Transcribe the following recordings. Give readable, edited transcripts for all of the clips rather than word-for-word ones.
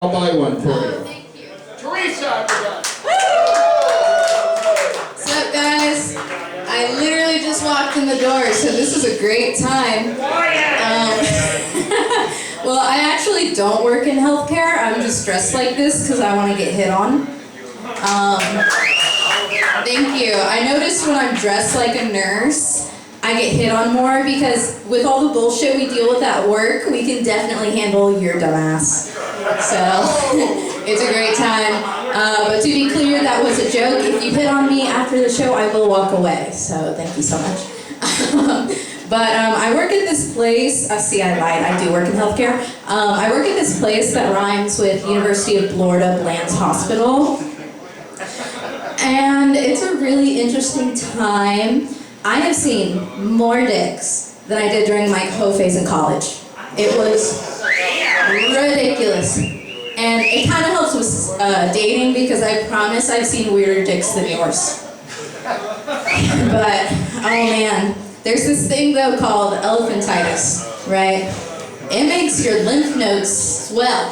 I'll buy one for you. Thank you. Teresa, What's up, guys? I literally just walked in the door, so this is a great time. Well, I actually don't work in healthcare. I'm just dressed like this because I want to get hit on. Thank you. I noticed when I'm dressed like a nurse, I get hit on more because with all the bullshit we deal with at work, we can definitely handle your dumbass. So, it's a great time. But to be clear, that was a joke. If you hit on me after the show, I will walk away. So, thank you so much. But I work at this place. See, I lied. I do work in healthcare. I work at this place that rhymes with University of Florida Bland's Hospital. And it's a really interesting time. I have seen more dicks than I did during my hoe phase in college. It was ridiculous. And it kind of helps with dating because I promise I've seen weirder dicks than yours. But, oh man. There's this thing though called elephantitis, right? It makes your lymph nodes swell.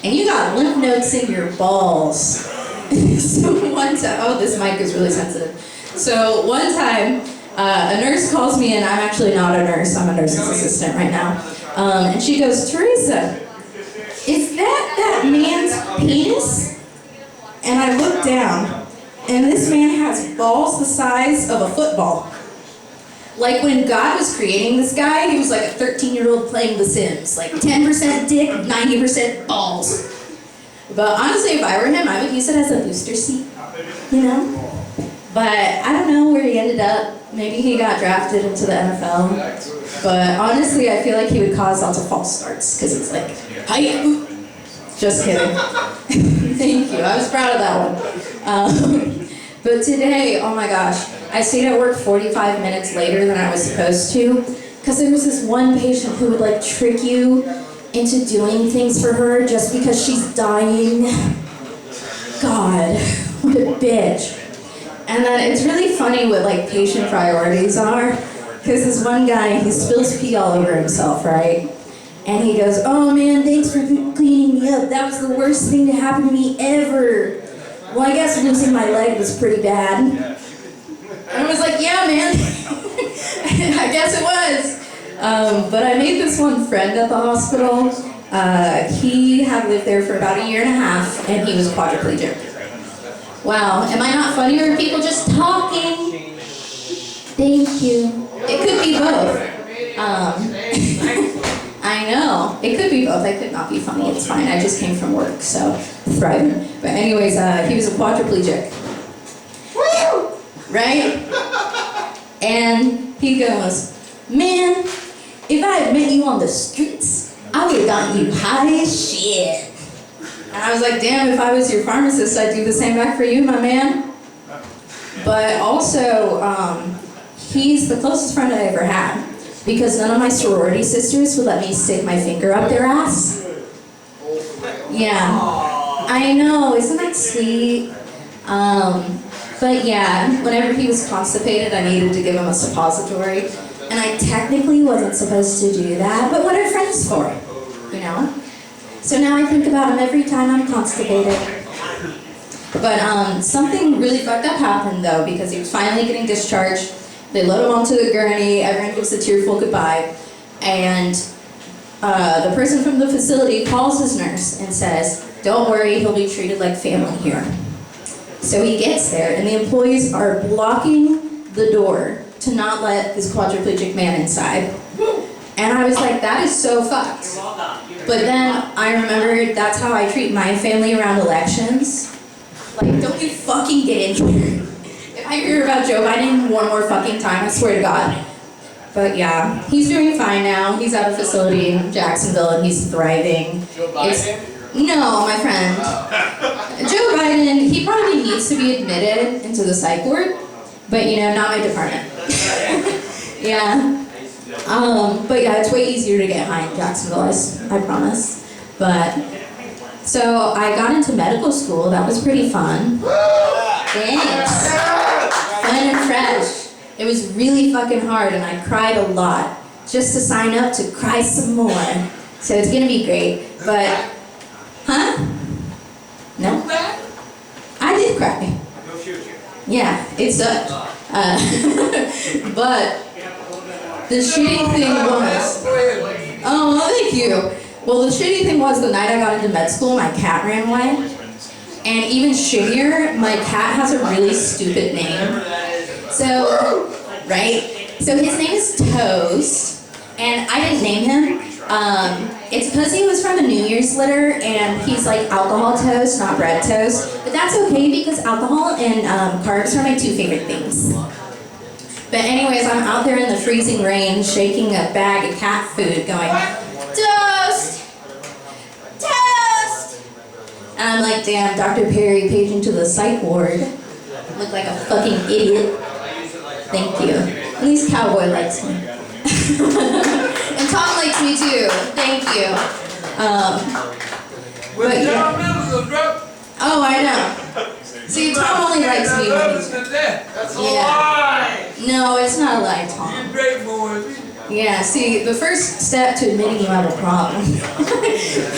And you got lymph nodes in your balls. So one time, oh, this mic is really sensitive. So one time, a nurse calls me in. I'm actually not a nurse, I'm a nurse's assistant right now. And she goes, Teresa, is that man's penis? And I look down, and this man has balls the size of a football. Like when God was creating this guy, he was like a 13-year-old playing The Sims. Like 10% dick, 90% balls. But honestly, if I were him, I would use it as a booster seat, you know? But I don't know where he ended up. Maybe he got drafted into the NFL. But honestly, I feel like he would cause lots of false starts because it's like, hi. Just kidding. Thank you. I was proud of that one. But today, oh my gosh, I stayed at work 45 minutes later than I was supposed to because there was this one patient who would like trick you into doing things for her just because she's dying. God, what a bitch. And then it's really funny what like patient priorities are because this one guy, he spills pee all over himself, right? And he goes, oh man, thanks for cleaning me up. That was the worst thing to happen to me ever. Well, I guess losing my leg was pretty bad. And I was like, yeah, man. I guess it was. But I made this one friend at the hospital. He had lived there for about 1.5 years, and he was quadriplegic. Wow, am I not funny, or are people just talking? Thank you. It could be both. I know. It could be both. I could not be funny. It's fine. I just came from work, so thriving. But anyways, he was a quadriplegic. Woo! Right? And he goes, man, if I had met you on the streets, I would have gotten you high as shit. And I was like, damn, if I was your pharmacist, I'd do the same back for you, my man. But also, he's the closest friend I ever had. Because none of my sorority sisters would let me stick my finger up their ass. Yeah. I know, isn't that sweet? But yeah, whenever he was constipated, I needed to give him a suppository. And I technically wasn't supposed to do that, but what are friends for? You know? So now I think about him every time I'm constipated. But something really fucked up happened though, because he was finally getting discharged. They load him onto the gurney, everyone gives a tearful goodbye, and the person from the facility calls his nurse and says, don't worry, he'll be treated like family here. So he gets there, and the employees are blocking the door to not let this quadriplegic man inside. And I was like, that is so fucked. But then I remembered that's how I treat my family around elections. Like, don't you fucking get in here. If I hear about Joe Biden one more fucking time, I swear to God. But yeah, he's doing fine now. He's at a facility in Jacksonville and he's thriving. Joe Biden? No, my friend. Joe Biden, he probably needs to be admitted into the psych ward, but you know, not my department. Yeah. But yeah, it's way easier to get high in Jacksonville, I promise. But, so I got into medical school. That was pretty fun. Thanks. Fun and fresh. It was really fucking hard and I cried a lot just to sign up to cry some more. So it's gonna be great. But Huh? No? I did cry. Yeah, it sucked. But the shitty thing was... Oh, well, thank you. Well, the shitty thing was the night I got into med school, my cat ran away. And even shittier, my cat has a really stupid name. So, right? So his name is Toast, and I didn't name him. It's because he was from a New Year's litter, and he's like alcohol toast, not bread toast. But that's okay because alcohol and carbs are my two favorite things. But anyways, I'm out there in the freezing rain, shaking a bag of cat food, going, Toast! Toast! And I'm like, damn, Dr. Perry paging to the psych ward. Look like a fucking idiot. Thank you. At least Cowboy likes me. And Tom likes me too. Thank you. But yeah. Oh, I know. See, Tom only likes me when he's... That's a lie! No, it's not a lie, Tom. You're great, boys. Yeah, see, the first step to admitting you have a problem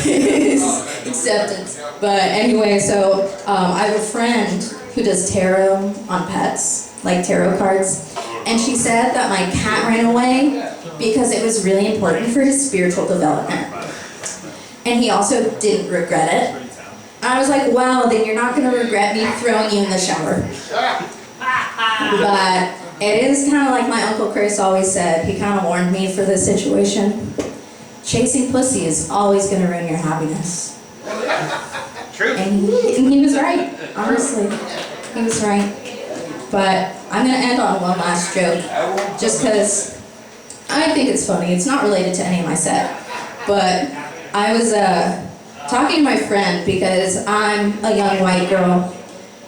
is acceptance. But anyway, so I have a friend who does tarot on pets, like tarot cards. And she said that my cat ran away because it was really important for his spiritual development. And he also didn't regret it. I was like, wow, then you're not going to regret me throwing you in the shower. But it is kind of like my Uncle Chris always said. He kind of warned me for this situation. Chasing pussy is always going to ruin your happiness. True. And he was right, honestly. He was right. But I'm going to end on one last joke, just because I think it's funny. It's not related to any of my set. But I was talking to my friend because I'm a young white girl,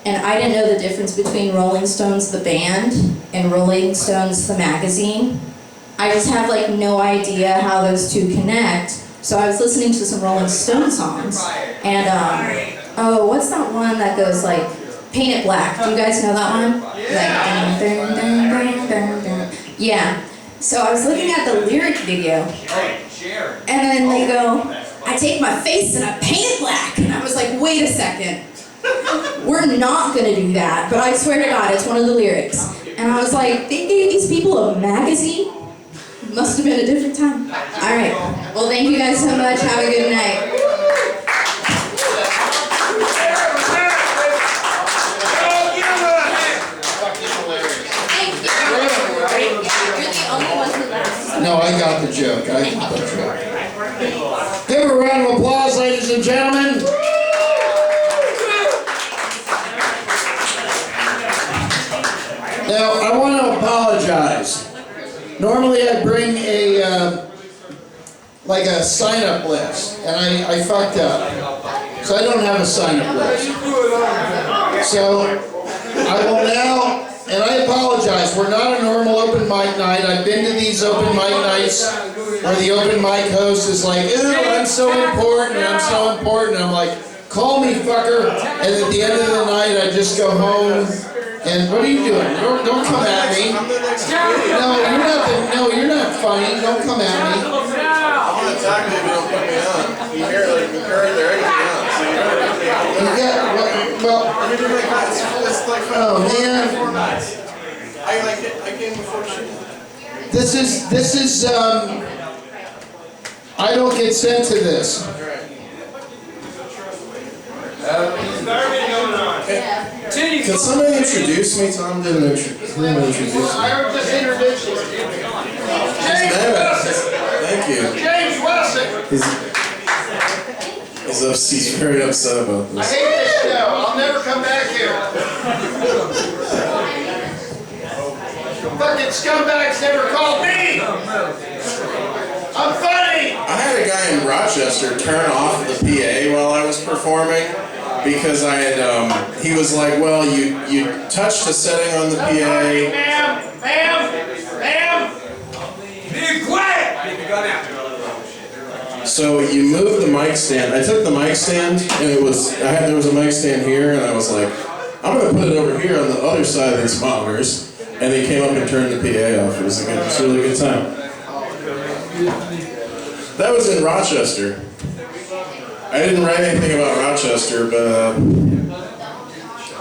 and I didn't know the difference between Rolling Stones the band and Rolling Stones the magazine. I just have like no idea how those two connect. So I was listening to some Rolling Stone songs, and oh, what's that one that goes like, Paint It Black? Do you guys know that one? Like, dun, dun, dun, dun, dun. Yeah. So I was looking at the lyric video, and then they go, I take my face and I paint it black. And I was like, wait a second. We're not going to do that. But I swear to God, it's one of the lyrics. And I was like, they gave these people a magazine? Must have been a different time. All right. Well, thank you guys so much. Have a good night. No, I got the joke. I got the joke. Give a round of applause, ladies and gentlemen. Now, I want to apologize. Normally I bring a sign-up list, and I fucked up. So I don't have a sign-up list. So I will now, and I apologize, we're not a normal open mic night. I've been to these open mic nights where the open mic host is like, ew, I'm so important, I'm so important. I'm like, call me, fucker. And at the end of the night, I just go home. And what are you doing? Don't come at me. No, you're not funny. Don't come at me. I'm going to attack you if you don't put me on. You hear everything else. It's like oh man. I came before shit. This is I don't get sent to this. Can somebody introduce me? Tom didn't introduce me. I just introduced you. Thank you. James Wilson. He's very upset about I this. hate this show. I'll never come back here. Fucking scumbags never called me. I'm funny. I had a guy in Rochester turn off the PA while I was performing because I had, he was like, well, you touched a setting on the PA. Ma'am. Be quiet. So you moved the mic stand. I took the mic stand and there was a mic stand here and I was like, I'm going to put it over here on the other side of these monitors. And they came up and turned the PA off. It was a really good time. That was in Rochester. I I didn't write anything about Rochester, but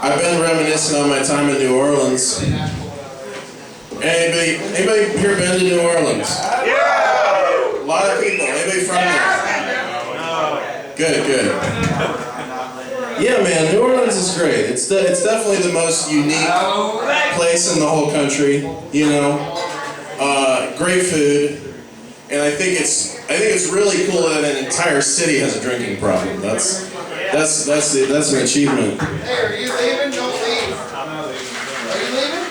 I've been reminiscing on my time in New Orleans. Anybody here been to New Orleans? Yeah! A lot of people. Anybody from there? Good. Yeah, man, New Orleans is great. It's definitely the most unique place in the whole country. You know, great food, and I think it's really cool that an entire city has a drinking problem. That's an achievement. Hey, are you leaving? Don't leave. Are you leaving?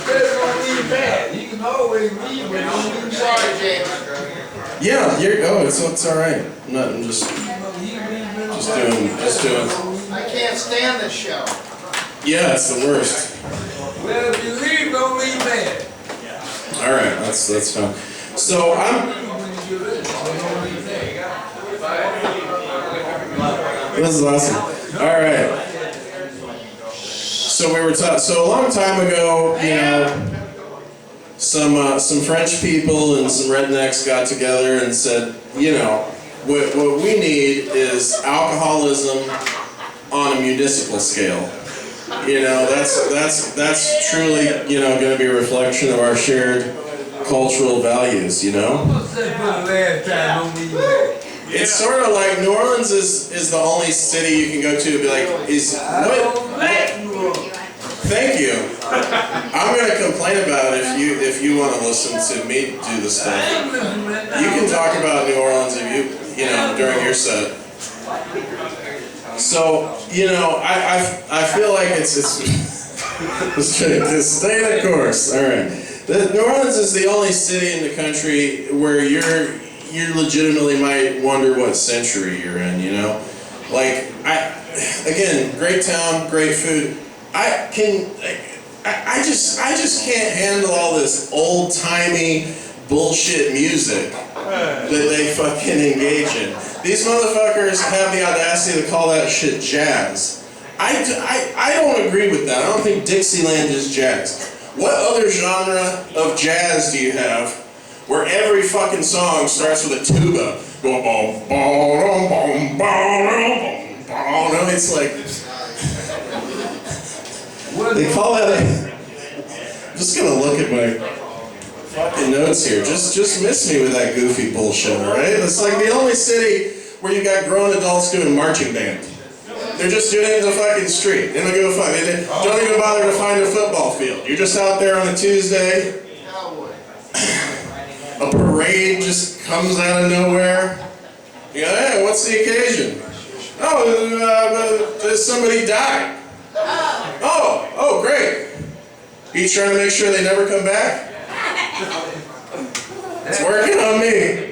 Don't leave bad. You can always leave when I'm Sorry, James. Yeah, it's all right. I'm just doing. I can't stand this show. Yeah, it's the worst. Well, if you leave, don't leave bad. All right, that's fine. So this is awesome. All right. So we were taught. So a long time ago, you know, some French people and some rednecks got together and said, you know, what we need is alcoholism on a municipal scale. You know, that's truly, you know, going to be a reflection of our shared cultural values. You know. It's sort of like New Orleans is the only city you can go to be like, Thank you. I'm going to complain about it if you want to listen to me do the stuff. You can talk about New Orleans if you know, during your set. So, you know, I feel like it's just stay the course. All right. New Orleans is the only city in the country where you legitimately might wonder what century you're in, you know? Like, again, great town, great food. I just can't handle all this old-timey bullshit music that they fucking engage in. These motherfuckers have the audacity to call that shit jazz. I don't agree with that. I don't think Dixieland is jazz. What other genre of jazz do you have where every fucking song starts with a tuba going boom, boom, boom, boom, boom, boom? It's like they call that I'm just gonna look at my fucking notes here. Just miss me with that goofy bullshit, alright? It's like the only city where you got grown adults doing marching band. They're just doing it in the fucking street. They don't give a fuck. They don't even bother to find a football field. You're just out there on a Tuesday. A parade just comes out of nowhere. You go, hey, what's the occasion? Oh, somebody died. Oh, great. Are you trying to make sure they never come back? It's working on me.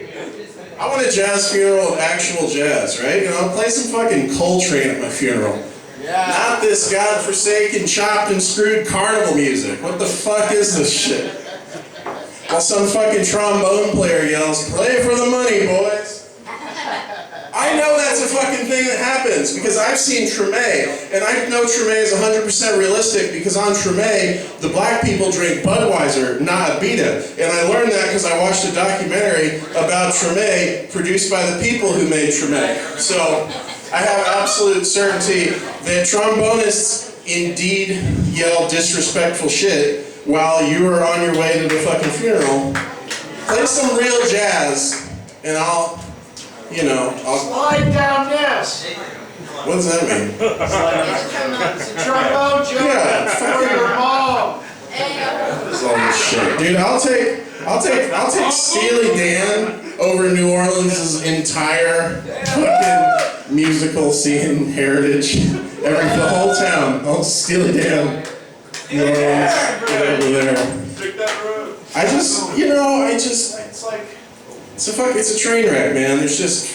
I want a jazz funeral of actual jazz, right? You know, play some fucking Coltrane at my funeral. Yeah. Not this godforsaken, chopped and screwed carnival music. What the fuck is this shit? While some fucking trombone player yells, play for the money, boys. I know that's a fucking thing that happens because I've seen Treme, and I know Treme is 100% realistic because on Treme, the black people drink Budweiser, not Abita. And I learned that because I watched a documentary about Treme produced by the people who made Treme. So I have absolute certainty that trombonists indeed yell disrespectful shit while you are on your way to the fucking funeral. Play some real jazz, and I'll slide down this. What does that mean? It's a trombone joke. Yeah, for your mom. This is all this shit, dude. I'll take Steely Dan over New Orleans' entire fucking musical scene heritage. The whole town. I'll Steely Dan. New Orleans, get over there. It's a train wreck, man. There's just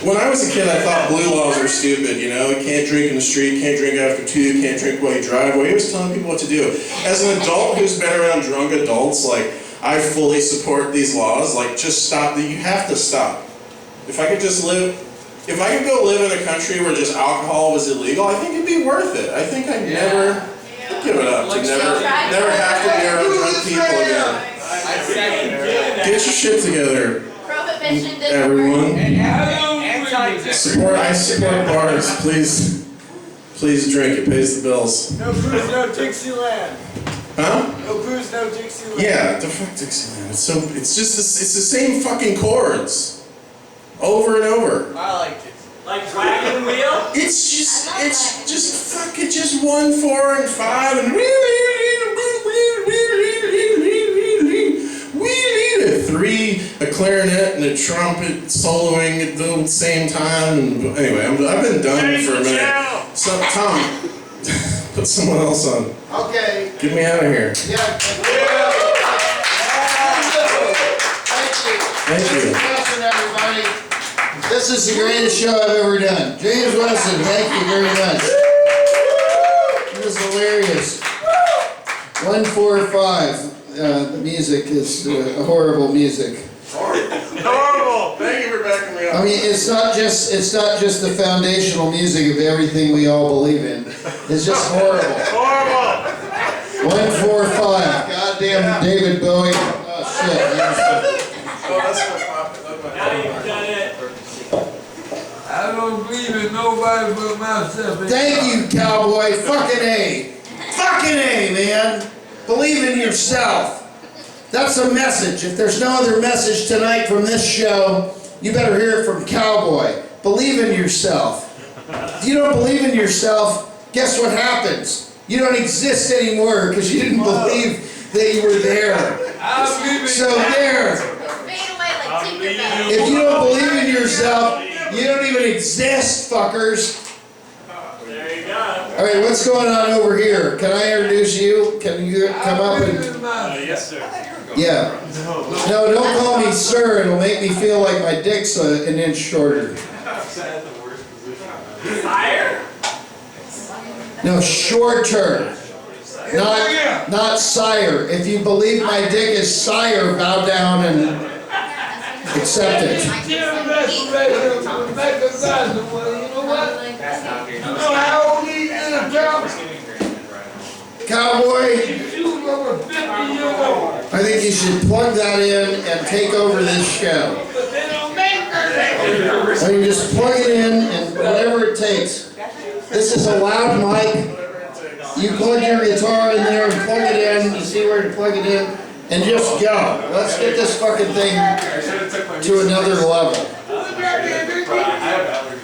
when I was a kid, I thought blue laws were stupid, you know? You can't drink in the street, can't drink after 2, can't drink while you drive. Well, he was telling people what to do. As an adult who's been around drunk adults, like, I fully support these laws. Like, just stop. You have to stop. If I could go live in a country where just alcohol was illegal, I think it'd be worth it. I think I'd never give it up to never have to be around drunk people again. Get your shit together, everyone. I support bars. Please drink. It pays the bills. No cruise, no Dixieland. Huh? No cruise, no Dixieland. Yeah, the fuck Dixieland. It's the same fucking chords. Over and over. I liked it. Like wagon wheel? It's just fucking just 1, 4, and 5 and a 3, a clarinet and a trumpet soloing at the same time. And anyway, I've been done for a minute. So Tom, put someone else on. Okay. Get me out of here. Yeah. Thank you. Listen, everybody. This is the greatest show I've ever done. James Weston, thank you very much. It was hilarious. 1, 4, 5. The music is horrible music. Horrible. Thank you for backing me up. I mean, it's not just the foundational music of everything we all believe in. It's just horrible. Horrible. 1, 4, 5. Goddamn David Bowie. Oh shit. Oh, that's my pop. Now you've done it. I don't believe in nobody but myself. Thank you, cowboy. Fucking A. Fucking A, man. Believe in yourself. That's a message. If there's no other message tonight from this show, you better hear it from Cowboy. Believe in yourself. If you don't believe in yourself, guess what happens? You don't exist anymore because you didn't believe that you were there. I believe in So there. Fade away like Tinkerbell. If you don't believe in yourself, you don't even exist, fuckers. There you go. All right, what's going on over here? Can I introduce you? Can you come up and... Yes, sir. Yeah. No, don't call me sir. It'll make me feel like my dick's an inch shorter. Fire? No, shorter. Not sire. If you believe my dick is sire, bow down and accept it. You know what? You know how old he is, Cowboy, you over 50 years old. I think you should plug that in and take over this show. But they don't make that. I mean, just plug it in and whatever it takes. This is a loud mic. You plug your guitar in there and plug it in. You see where to plug it in. And just go. Let's get this fucking thing to another level.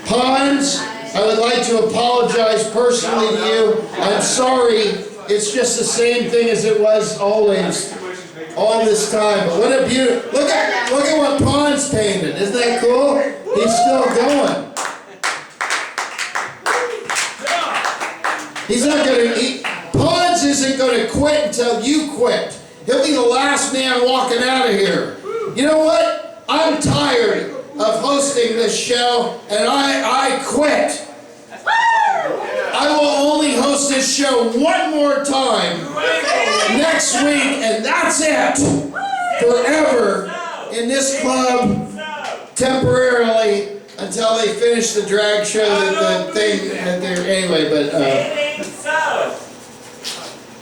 Pons, I would like to apologize personally to you. I'm sorry. It's just the same thing as it was always, all this time. But what a beautiful, look at what Pons painted. Isn't that cool? He's still going. He's not gonna, Pons isn't gonna quit until you quit. He'll be the last man walking out of here. You know what? I'm tired of hosting this show, and I quit. I will only host this show one more time next week, and that's it. Forever in this club, temporarily, until they finish the drag show, the thing that they're, anyway, but,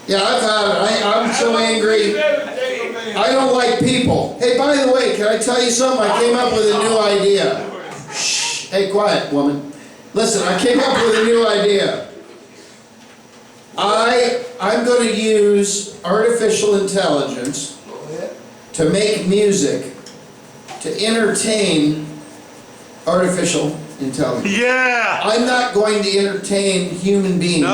yeah, I've had it. I'm so angry. I don't like people. Hey, by the way, can I tell you something? I came up with a new idea. Shh. Hey, quiet, woman. Listen, I came up with a new idea. I'm going to use artificial intelligence to make music to entertain artificial intelligence. Yeah! I'm not going to entertain human beings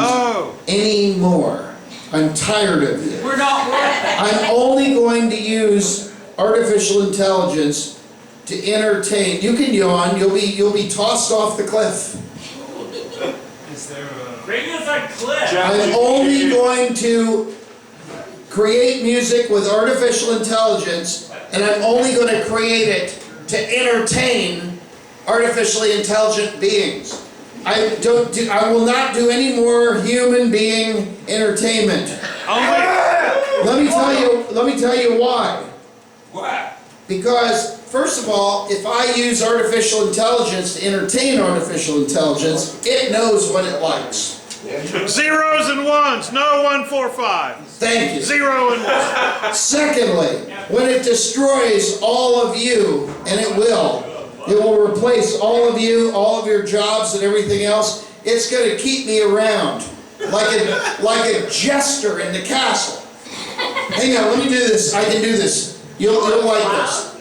anymore. I'm tired of it. We're not worth it. I'm only going to use artificial intelligence to entertain. You can yawn. You'll be tossed off the cliff. Bring us a clip. I'm only going to create music with artificial intelligence, and I'm only going to create it to entertain artificially intelligent beings. I will not do any more human being entertainment. Let me tell you why. Why? Because, first of all, if I use artificial intelligence to entertain artificial intelligence, it knows what it likes. Zeros and ones, no 1, 4, 5. Thank you. 0 and 1. Secondly, when it destroys all of you, and it will, It will replace all of you, all of your jobs and everything else. It's going to keep me around like a jester in the castle. Hang on, let me do this. I can do this. You'll like this.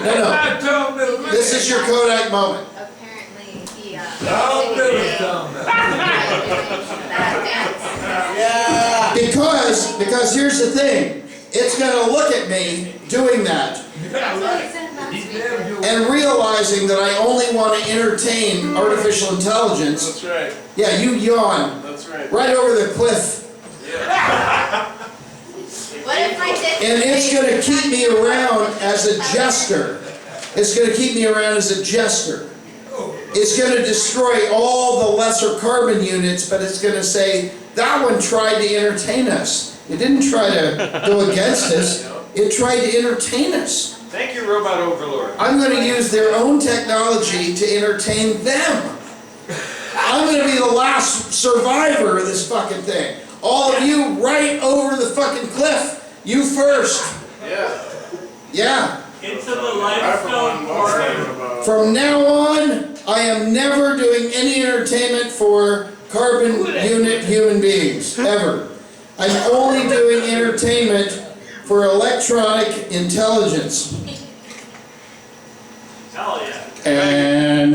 No. This is your Kodak moment. Apparently, he, Because here's the thing. It's going to look at me doing that and realizing that I only want to entertain artificial intelligence. That's right. Yeah, you yawn. That's right. Right over the cliff. what if I did? And it's going to keep me around as a jester. It's going to keep me around as a jester. It's going to destroy all the lesser carbon units, but it's going to say, that one tried to entertain us. It didn't try to go against us. It tried to entertain us. Thank you, Robot Overlord. I'm going to use their own technology to entertain them. I'm going to be the last survivor of this fucking thing. All of you right over the fucking cliff. You first. Yeah. Into the limestone quarry. From now on, I am never doing any entertainment for carbon unit human beings, ever. I'm only doing entertainment for electronic intelligence. Hell yeah. And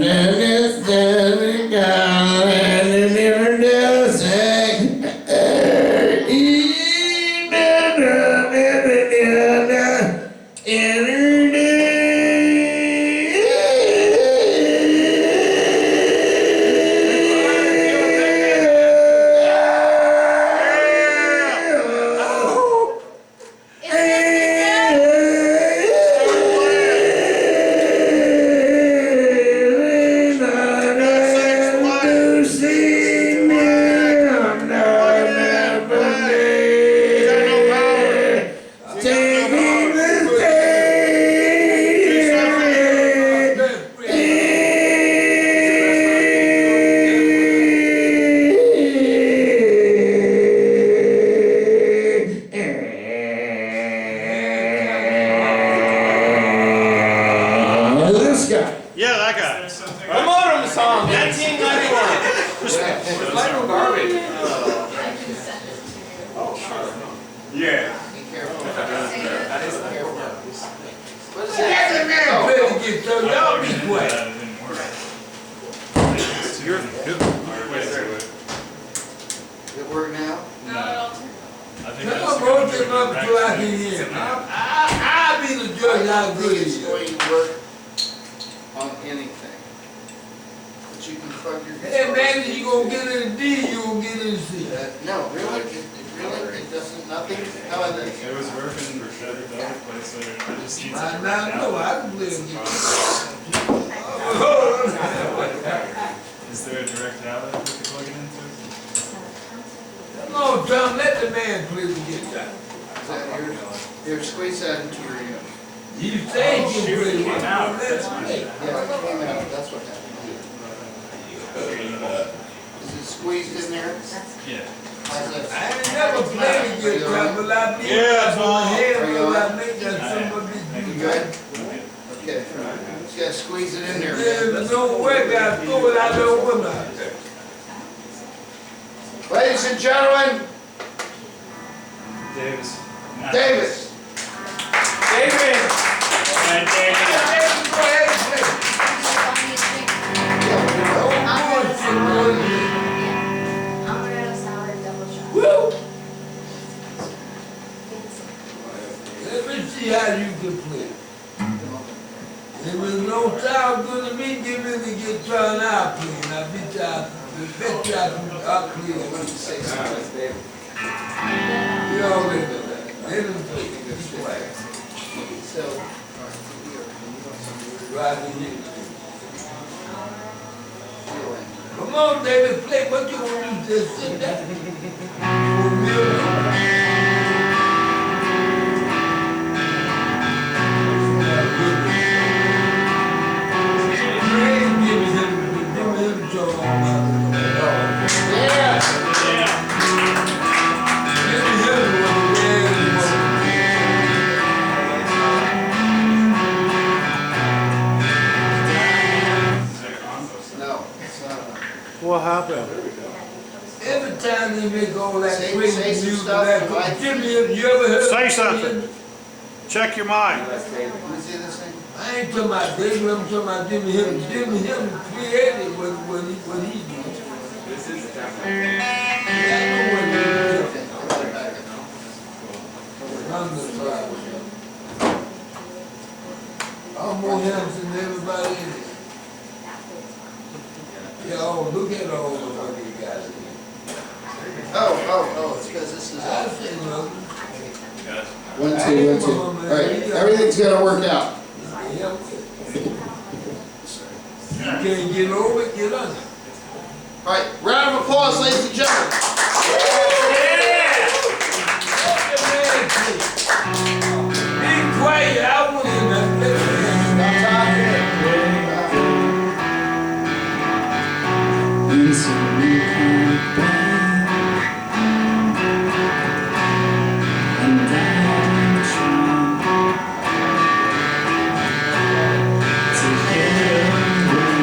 Yeah, that guy. Promote him song, 1991. Michael Garbage. Yeah. Every man better get turned out this way. That didn't work. It work now? I think Come that's on, bro, get up so I can hear. I'll be the judge how good it It's is. going to work on anything. But you can plug your Hey, man, you gonna get in a D, you gonna get in a C. No, really, it doesn't, nothing, no, It was working for sure. The other place there. I just need to I work know, out. I can live in Is there a direct outlet we can plug it into? Come on, Tom, let the man play the guitar. here, squeeze that into your ear. You say you Shoot, play, it you came let out. him play. Yeah, it came out, that's what happened. Is it squeezed in there? Yeah. How's that? I ain't never played the guitar, but I believe that's my head, but I think that's somebody You do. good? Okay. Just gotta squeeze it in there, man. There's no way I throw it out there with me. Ladies and gentlemen, Davis. Davis. David. And David. Go ahead and play. Amaretto sour double shot. Woo! Let me see how you can play. If it's no sound good to me, give me the guitar and I'll play. And I'll bet you I'll play. You all live in that. Let him play. So, Right in here. Come on, David, play what you want to just sit there. Yeah. What happened? Every time they make all that Say crazy some music, stuff, that like- Jimmy, you ever heard? Say of something. Jimmy? Check your mind. Let me see this thing. I ain't talking about David, I'm talking about Jimmy Hill. Jimmy Hill created what he did. This is the I know what he did. I'm the tribe. I'm more handsome than everybody in it. Yeah, oh, look at all the what he got. Oh, it's because this is I say, well, 1, 2, 1, 2. All right, everything's gonna work out. yeah. You can't get over it, get under. All right, round of applause, ladies and gentlemen. Be quiet, I want you to Stop talking. And so we come back, and I try to get away.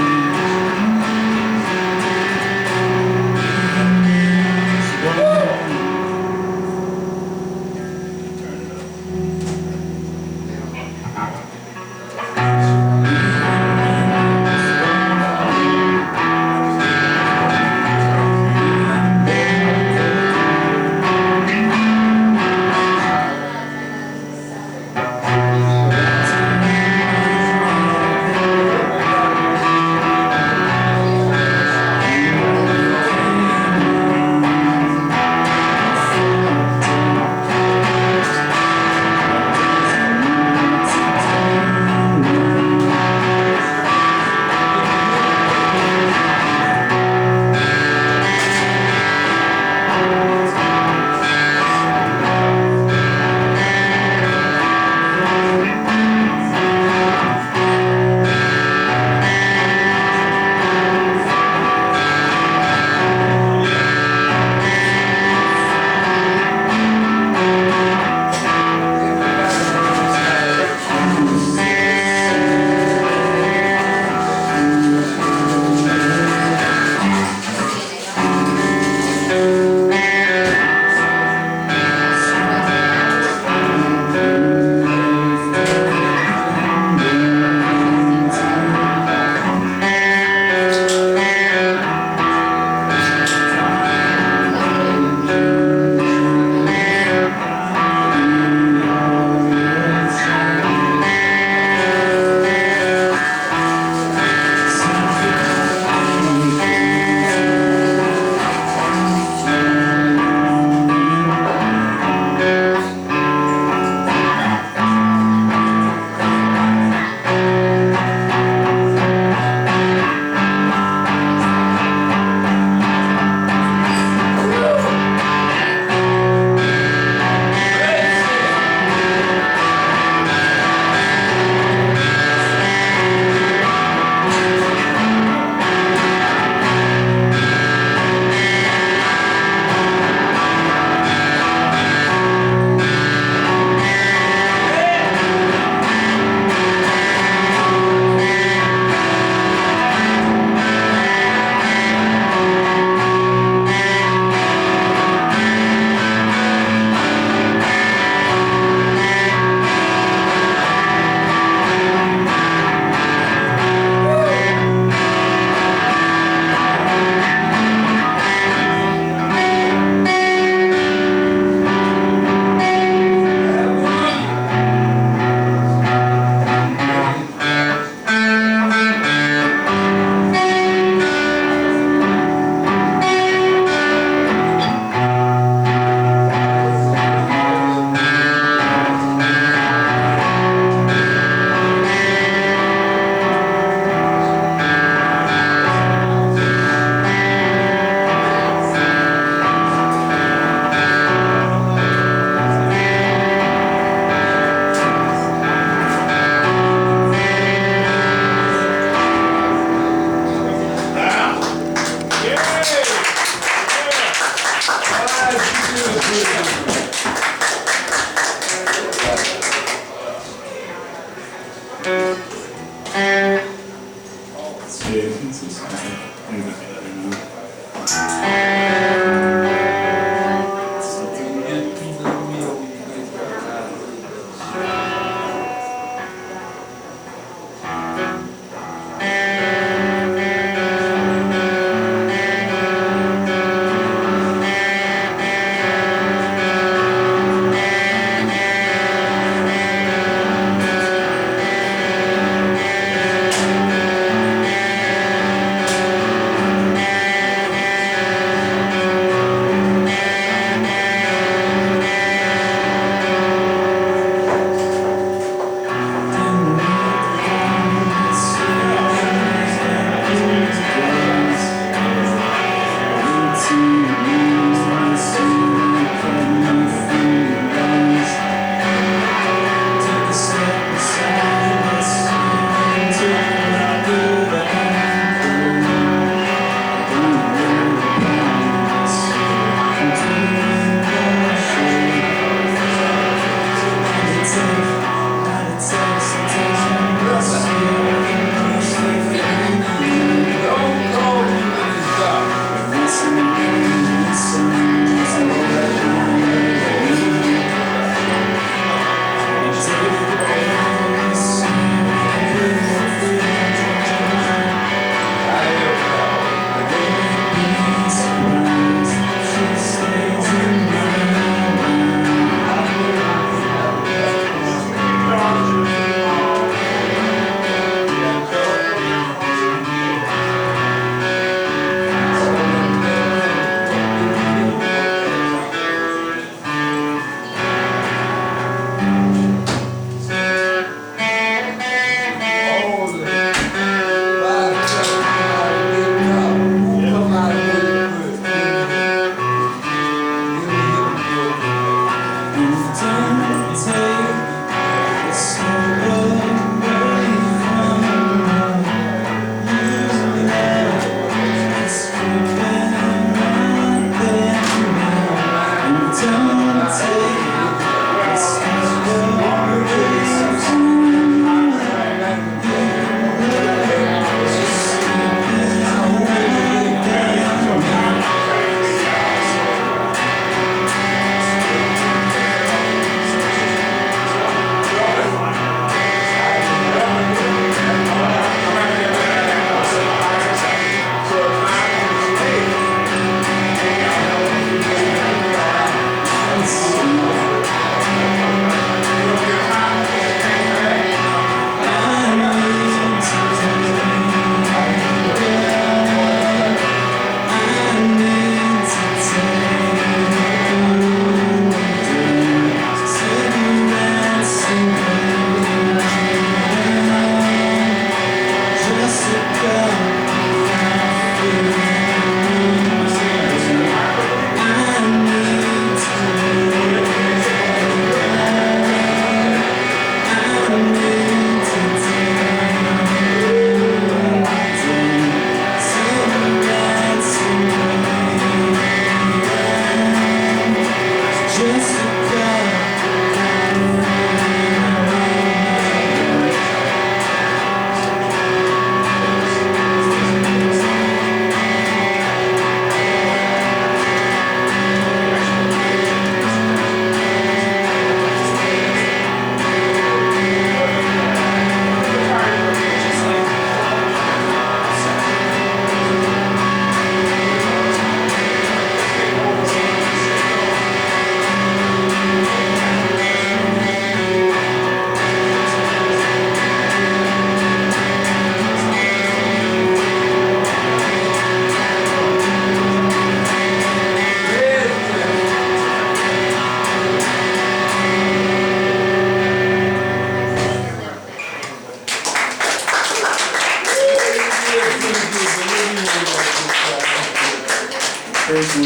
First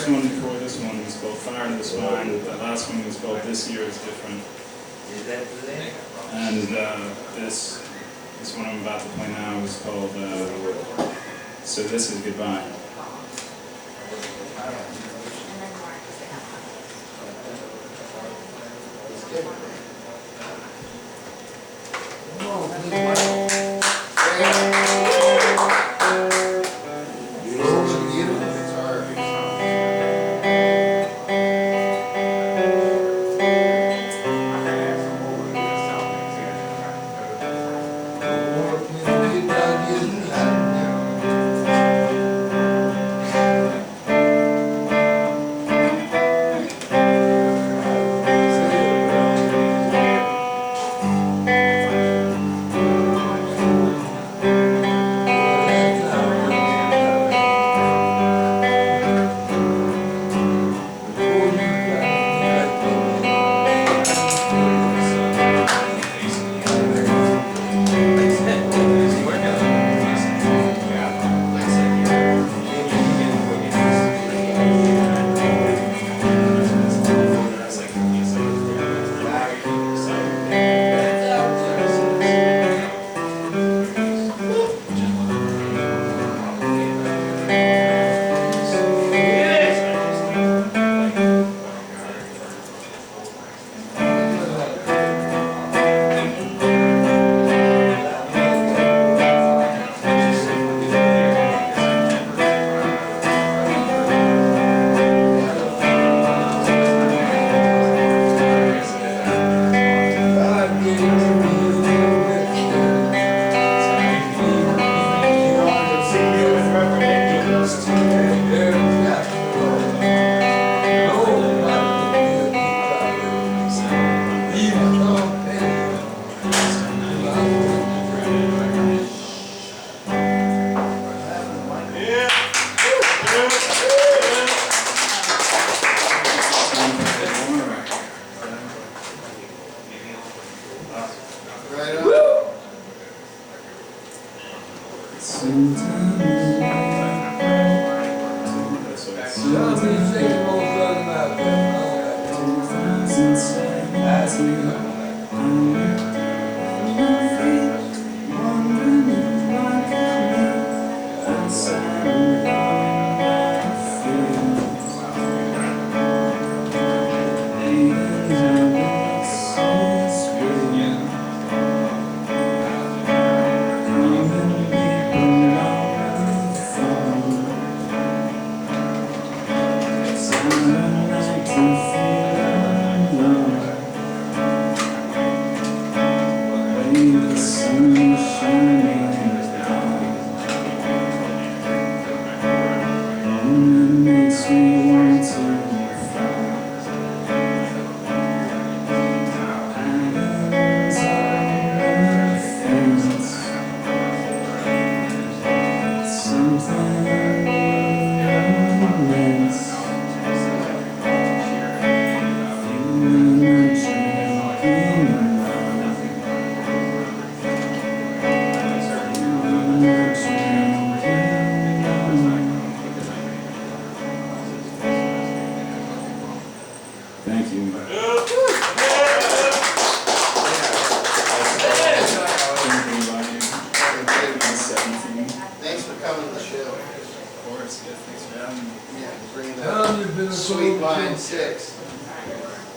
one before this one was called Fire in the Spine. The last one was called This Year is Different. And this one I'm about to play now is called So This Is Goodbye.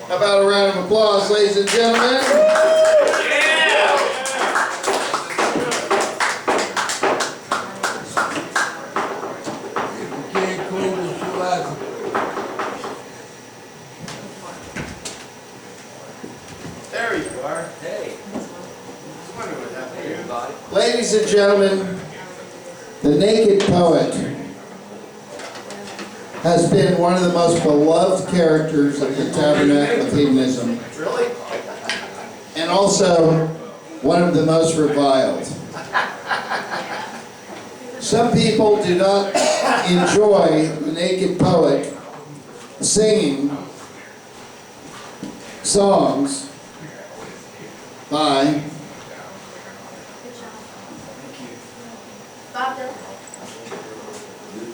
How about a round of applause, ladies and gentlemen? There you are. Hey. I wonder what happened to your body. Ladies and gentlemen, the Naked Poet has been one of the most beloved characters of the Tabernacle of Hedonism. Really? And also one of the most reviled. Some people do not enjoy the Naked Poet singing songs by Bob Dylan.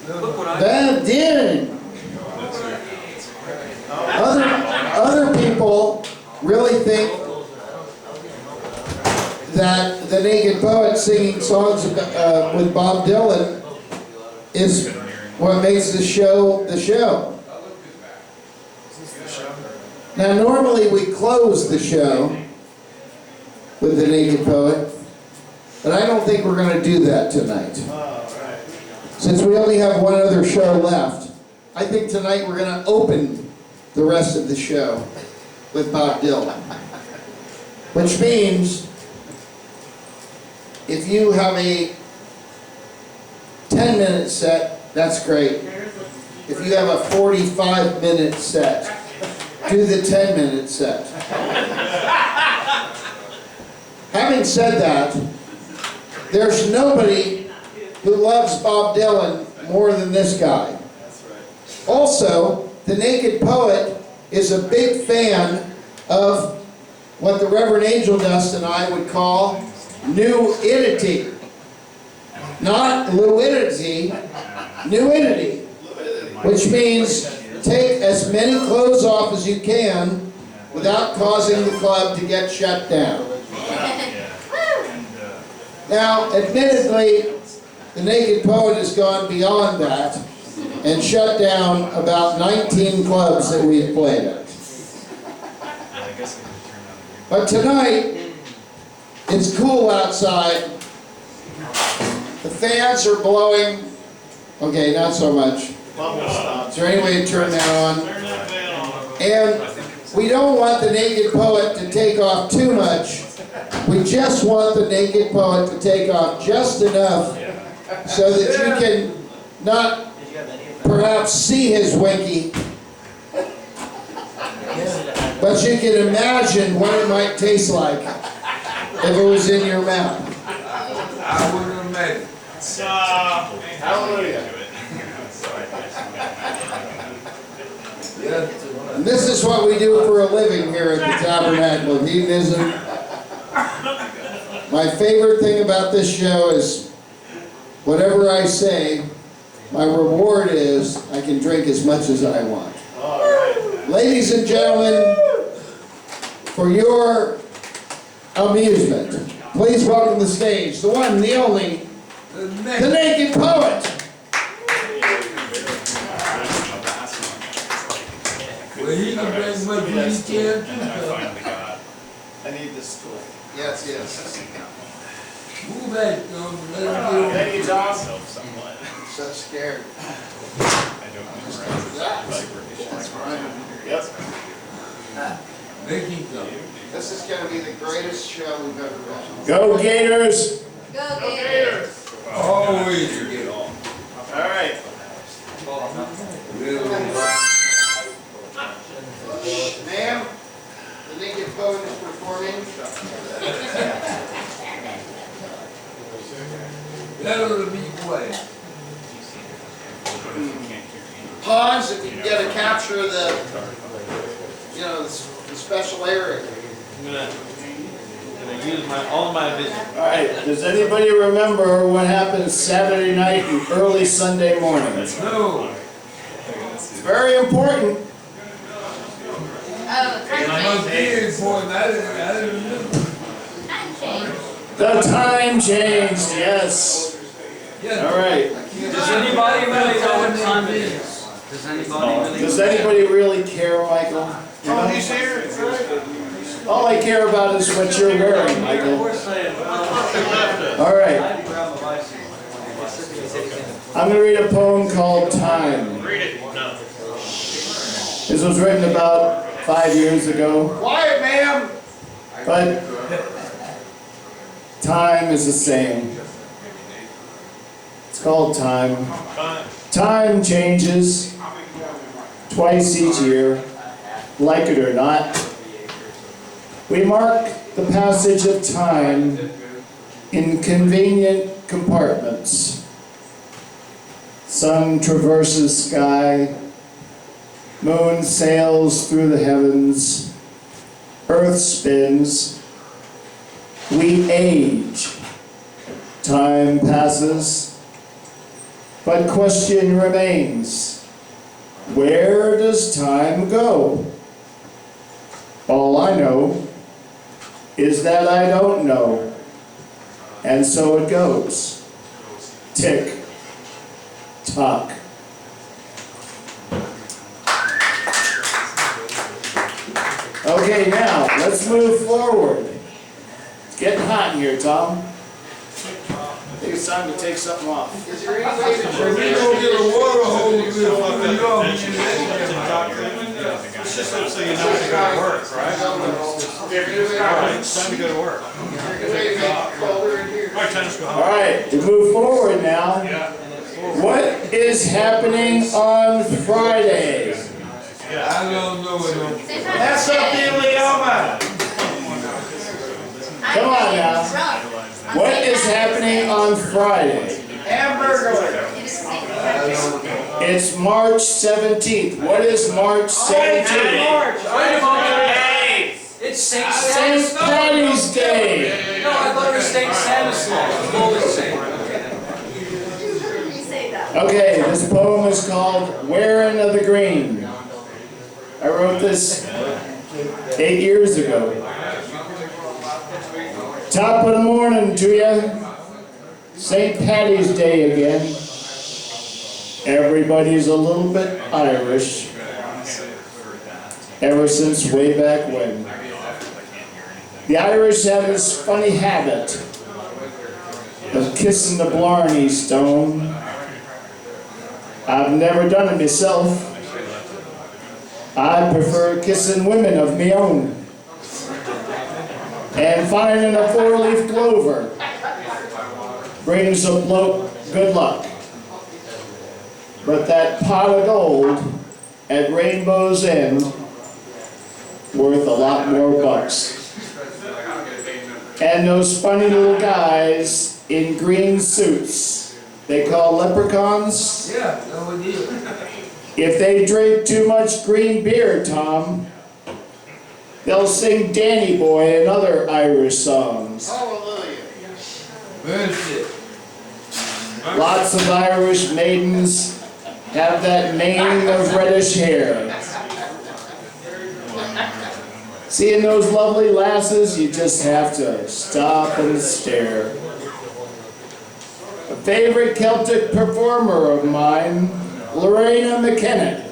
Look what I That did. Other people really think that the Naked Poet singing songs with Bob Dylan is what makes the show the show. Now normally we close the show with the Naked Poet, but I don't think we're going to do that tonight. Since we only have one other show left, I think tonight we're going to open the rest of the show with Bob Dylan. Which means, if you have a 10-minute set, that's great. If you have a 45-minute set, do the 10-minute set. Having said that, there's nobody who loves Bob Dylan more than this guy. Also, the Naked Poet is a big fan of what the Reverend Angel Dust and I would call nudity. Not fluidity, nudity. Which means take as many clothes off as you can without causing the club to get shut down. Now, admittedly, the Naked Poet has gone beyond that and shut down about 19 clubs that we had played at. But tonight, it's cool outside. The fans are blowing. Okay, not so much. Is there any way to turn that on? And we don't want the Naked Poet to take off too much. We just want the Naked Poet to take off just enough so that you can not perhaps see his winky, but you can imagine what it might taste like if it was in your mouth. I wouldn't imagine. Hallelujah. And this is what we do for a living here at the Tabernacle of Hedonism. My favorite thing about this show is whatever I say, my reward is I can drink as much as I want. Ladies and gentlemen, for your amusement, please welcome to the stage the one, the only, the Naked Poet. Well, he can bring as much as he can too. I need this tool. Yes, yes. Move that, let him get Thank you, Tom. So scared. Yep. Make him go. This is going to be the greatest show we've ever done. Go Gators! Go Gators. Always get on. All right. Ma'am, the Naked Poet is performing. That ought to be quiet. Pause if you can get a capture of the, the special area. I'm gonna use all of my vision. All right, does anybody remember what happened Saturday night and early Sunday morning? No. It's very important. Oh, It must be important. I didn't know. The time changed, yes. Yeah. All right. Does anybody really know what time it is? Does anybody really care, Michael? Oh, he's here. All I care about is what you're wearing, Michael. All right. I'm going to read a poem called Time. Read it. No. This was written about 5 years ago. Quiet, ma'am! But time is the same. It's called time. Time changes twice each year, like it or not. We mark the passage of time in convenient compartments. Sun traverses sky, moon sails through the heavens, earth spins, we age, time passes, But question remains, where does time go? All I know is that I don't know. And so it goes. Tick, tock. Okay, now, let's move forward. It's getting hot in here, Tom. I think it's time to take something off. So we gonna get a water hose in from New York. It's just so you know to go to work, right? Alright, it's time to go to work. Alright, time to go home. All right, to move forward now. What is happening on Friday? I don't know what I'm. That's up to Leoma. Come on now. What is happening on Friday? Hamburger. It's March 17th. What is March 17th? Wait a moment. It's St. St. Patty's Day. No, I thought it was St. Stanislaus. Holy Saint. You say that. Okay, this poem is called Wearing of the Green. I wrote this 8 years ago. Top of the morning to you. St. Patty's Day again. Everybody's a little bit Irish. Ever since way back when. The Irish have this funny habit of kissing the Blarney Stone. I've never done it myself. I prefer kissing women of me own. And finding a four-leaf clover brings a bloke good luck. But that pot of gold at Rainbow's End worth a lot more bucks. And those funny little guys in green suits, they call leprechauns. Yeah, that's what it is. If they drink too much green beer, Tom, they'll sing Danny Boy and other Irish songs. That's it. Lots of Irish maidens have that mane of reddish hair. Seeing those lovely lasses, you just have to stop and stare. A favorite Celtic performer of mine, Lorena McKenna,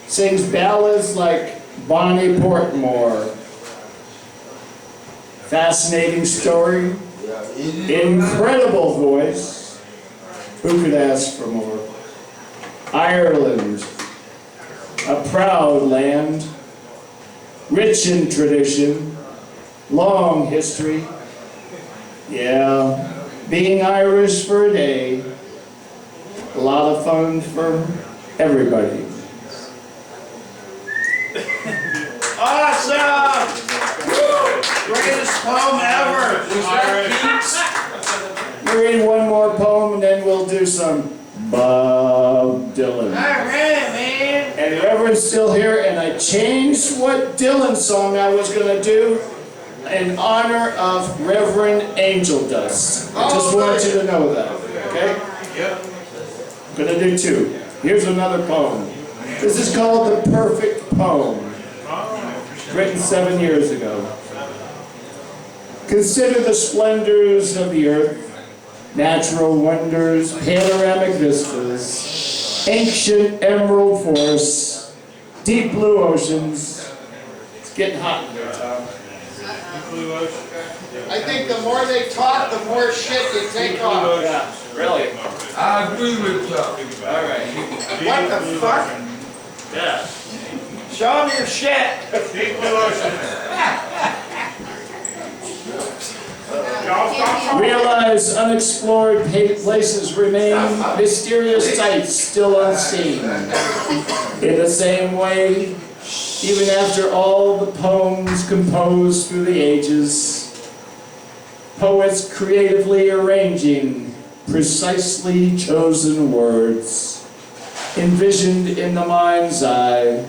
sings ballads like Bonnie Portmore. Fascinating story, incredible voice. Who could ask for more? Ireland, a proud land, rich in tradition, long history. Yeah, being Irish for a day, a lot of fun for everybody. Awesome! Greatest poem ever! Was that Keats? We'll read one more poem and then we'll do some Bob Dylan. Alright, man! And Reverend's still here, and I changed what Dylan song I was going to do in honor of Reverend Angel Dust. I just want you to know that, okay? Yep. I'm going to do two. Here's another poem. This is called The Perfect Poem, written 7 years ago. Consider the splendors of the earth, natural wonders, panoramic vistas, ancient emerald forests, deep blue oceans. It's getting hot in here, Tom. Blue Ocean. I think the more they talk, the more shit you take off. Yeah, really? I agree with you. All right. What the fuck? Yeah. Show me your shit! Deep Blue Ocean. Realize unexplored places remain mysterious sights still unseen. In the same way, even after all the poems composed through the ages, poets creatively arranging precisely chosen words, envisioned in the mind's eye,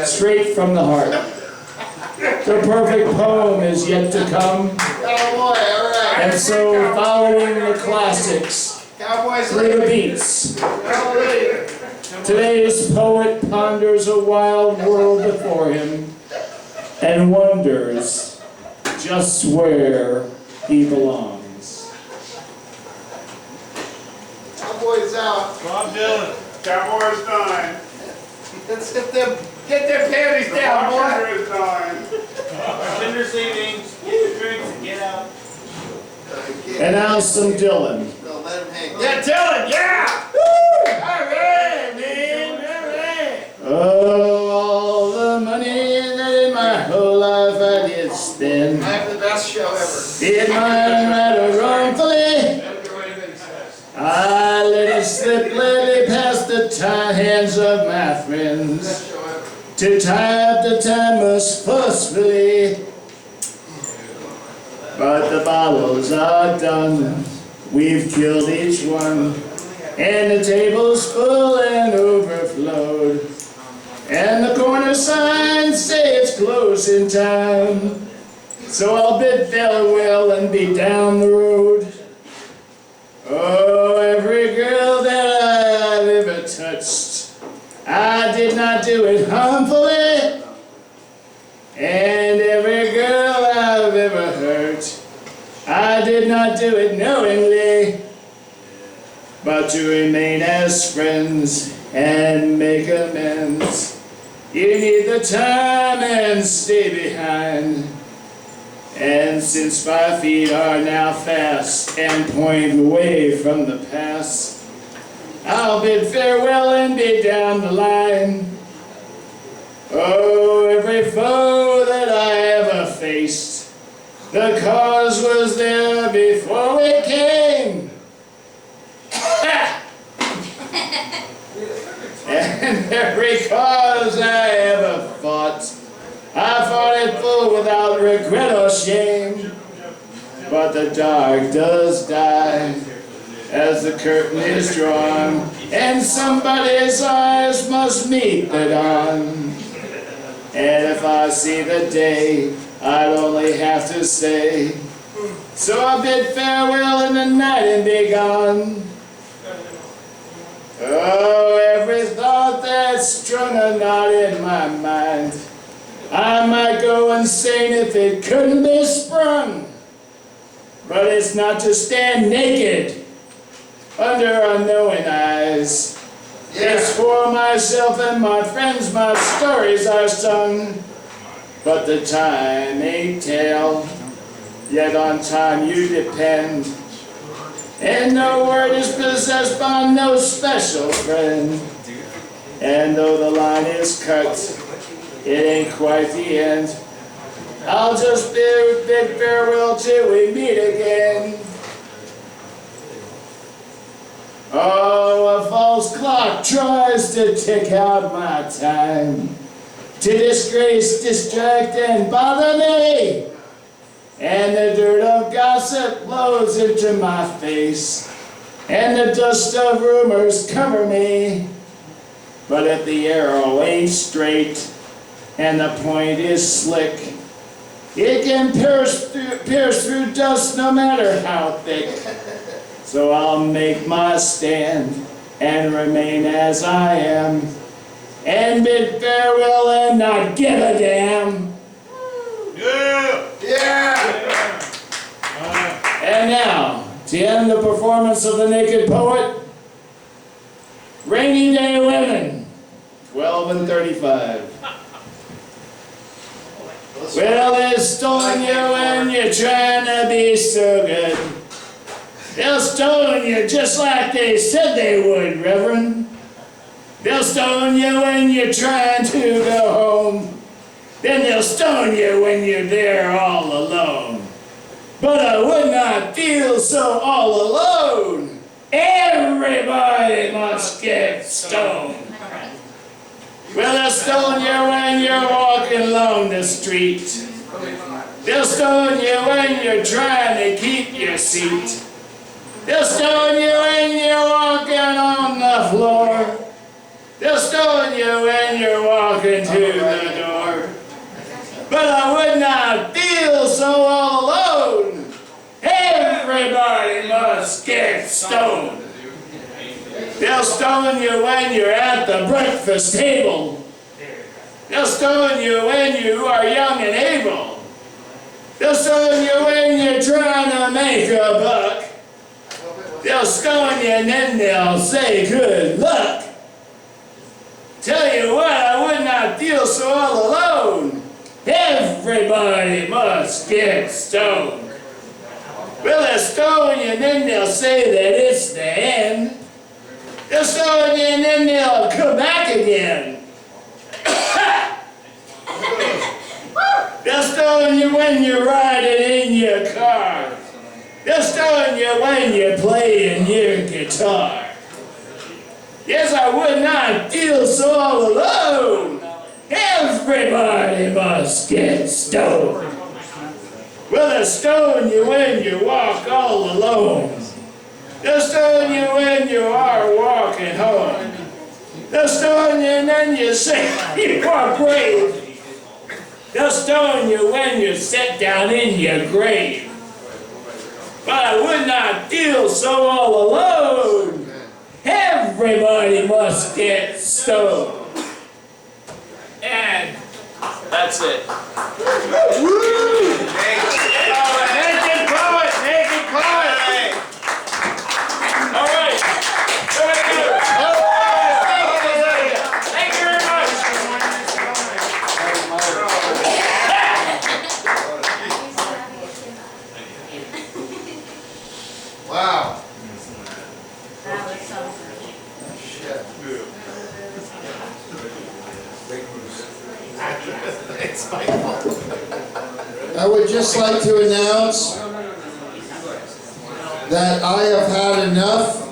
straight from the heart. The perfect poem is yet to come. Oh boy, all right. And so, following the classics, Cowboys through the beats. Today's poet ponders a wild world before him and wonders just where he belongs. Cowboys out. Bob Dylan. Cowboys dine. Let's get their panties down, boy. Is dine. Bartender's leaving. Get your drinks and get out. And now some Dylan. No, let him hang. Yeah, Dylan, yeah! Woo! All right, man, all right. Oh, all the money that in my whole life I did spend. I have the best show ever. Did mine right or wrongfully? I let it slip gladly past the hands of my friends. Best show ever. To tie up the time most forcefully. But the bottles are done, we've killed each one, and the table's full and overflowed, and the corner signs say it's closing time, so I'll bid farewell and be down the road. Oh, every girl that I've ever touched, I did not do it harmfully, and every girl I've ever hurt, I did not do it knowingly, but to remain as friends and make amends, you need the time and stay behind. And since my feet are now fast and point away from the past, I'll bid farewell and be down the line. Oh, every foe that I ever faced, the cause was there before we came. And every cause I ever fought, I fought it full without regret or shame. But the dark does die as the curtain is drawn, and somebody's eyes must meet the dawn. And if I see the day, I'd only have to say, so I bid farewell in the night and be gone. Oh, every thought that strung a knot in my mind, I might go insane if it couldn't be sprung. But it's not to stand naked under unknowing eyes. It's for myself and my friends my stories are sung. But the time ain't tell, yet on time you depend. And no word is possessed by no special friend. And though the line is cut, it ain't quite the end. I'll just bid farewell till we meet again. Oh, a false clock tries to tick out my time, to disgrace, distract, and bother me. And the dirt of gossip blows into my face, and the dust of rumors cover me. But if the arrow ain't straight, and the point is slick, it can pierce through dust no matter how thick. So I'll make my stand and remain as I am, and bid farewell and not give a damn. Yeah. Yeah! And now, to end the performance of the Naked Poet, Rainy Day Women, 12 and 35. Well, they've stolen you when you're trying to be so good. They'll stone you just like they said they would, Reverend. They'll stone you when you're trying to go home. Then they'll stone you when you're there all alone. But I would not feel so all alone. Everybody must get stoned. Well, they'll stone you when you're walking along the street. They'll stone you when you're trying to keep your seat. They'll stone you when you're walking on the floor. They'll stone you when you're walking to the door. But I would not feel so all alone. Everybody must get stoned. They'll stone you when you're at the breakfast table. They'll stone you when you are young and able. They'll stone you when you're trying to make a buck. They'll stone you and then they'll say good luck. Tell you what, I would not feel so all alone. Everybody must get stoned. Well, they'll stone you and then they'll say that it's the end. They'll stone you and then they'll come back again. They'll stone you when you're riding in your car. They'll stone you when you're playing your guitar. Yes, I would not feel so all alone. Everybody must get stoned. Well, they'll stone you when you walk all alone. They'll stone you when you are walking home. They'll stone you and then you say you are brave. They'll stone you when you sit down in your grave. But I would not feel so all alone. Everybody must get stoned. And that's it. Woo! Naked poet, naked poet. All right. Very good. Thank you very much. Wow. That was so Shit. I would just like to announce that I have had enough.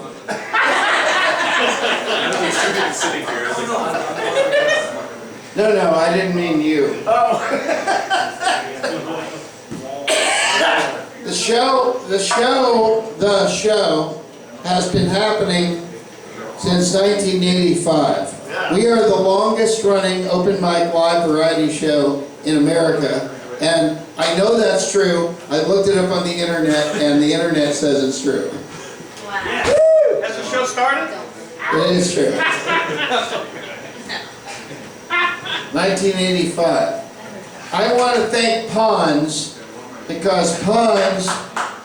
No, I didn't mean you. The show has been happening since 1985. We are the longest running open mic live variety show in America, and I know that's true. I looked it up on the internet, and the internet says it's true. wow. Has the show started? It is true. 1985. I want to thank Pons, because Pons,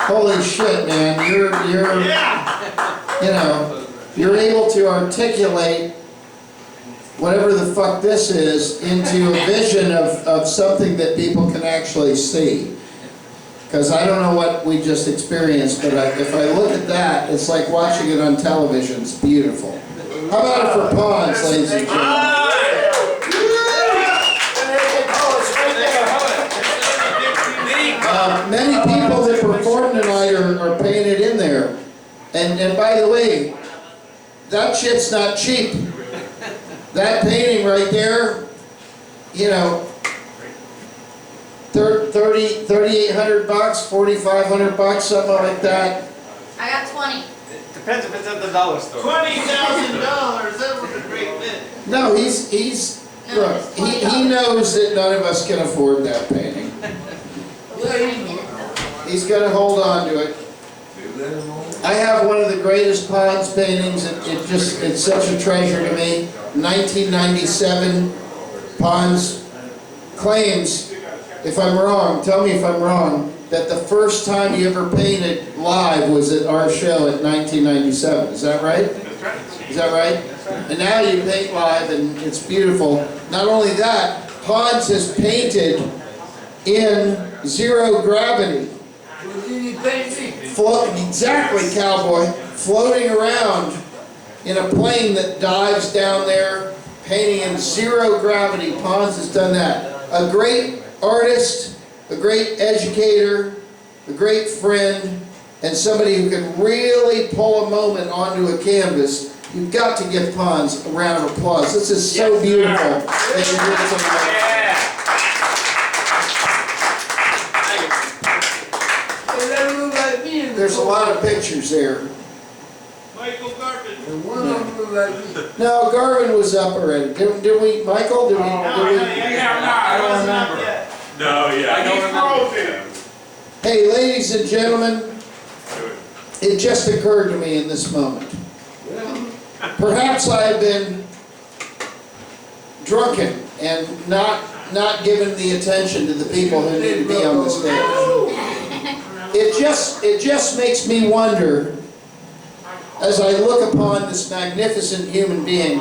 holy shit, man, you're able to articulate whatever the fuck this is into a vision of something that people can actually see. Because I don't know what we just experienced, but if I look at that, it's like watching it on television. It's beautiful. How about it for Pons, ladies and gentlemen? Many people that perform tonight are paying it in there. And by the way, that shit's not cheap. That painting right there, you know, $3,800, $4,500, something like that. I got 20. Depends if it's at the dollar store. $20,000, that was a great bid. No, look, he knows that none of us can afford that painting. He's gonna hold on to it. I have one of the greatest Pons paintings. It's such a treasure to me. 1997, Pons claims, if I'm wrong, tell me if I'm wrong, that the first time you ever painted live was at our show in 1997. Is that right? That's right. Is that right? And now you paint live and it's beautiful. Not only that, Pons has painted in zero gravity. Exactly, cowboy. Floating around in a plane that dives down there, painting in zero gravity. Pons has done that. A great artist, a great educator, a great friend, and somebody who can really pull a moment onto a canvas. You've got to give Pons a round of applause. This is so beautiful that you did something like that. There's a lot of pictures there. Michael Garvin. No, Garvin was up already. Did we, Michael? Did we? I don't remember. No, yeah. I don't remember. Hey, ladies and gentlemen, it just occurred to me in this moment. perhaps I've been drunken and not given the attention to the people who need to be on the stage. It just makes me wonder, as I look upon this magnificent human being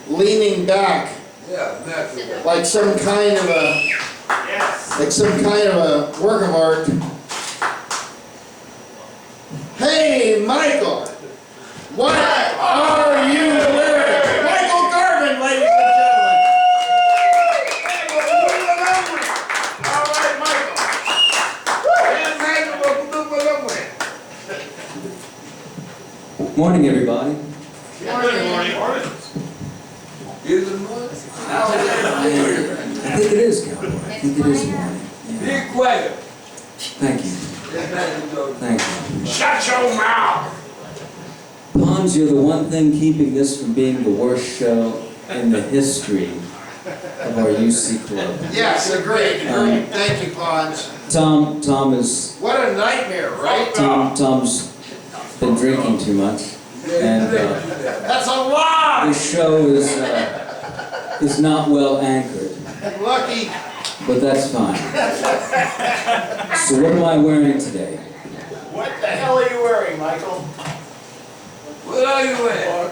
leaning back like some kind of a work of art. Hey, Michael, what are you wearing? Michael Garvin, ladies and gentlemen. All right, Michael. Morning, everybody. Morning. Is it morning? I think it is, Cowboy. I think it is morning. Be quiet. Thank you. Thank you. Shut your mouth. Pons, you're the one thing keeping this from being the worst show in the history of our UC club. Yes, agreed. Thank you, Pons. Tom is. What a nightmare, right? Tom's been drinking too much, and That's a lie! this show is not well anchored. Lucky. But that's fine. So what am I wearing today? What the hell are you wearing, Michael? What are you wearing?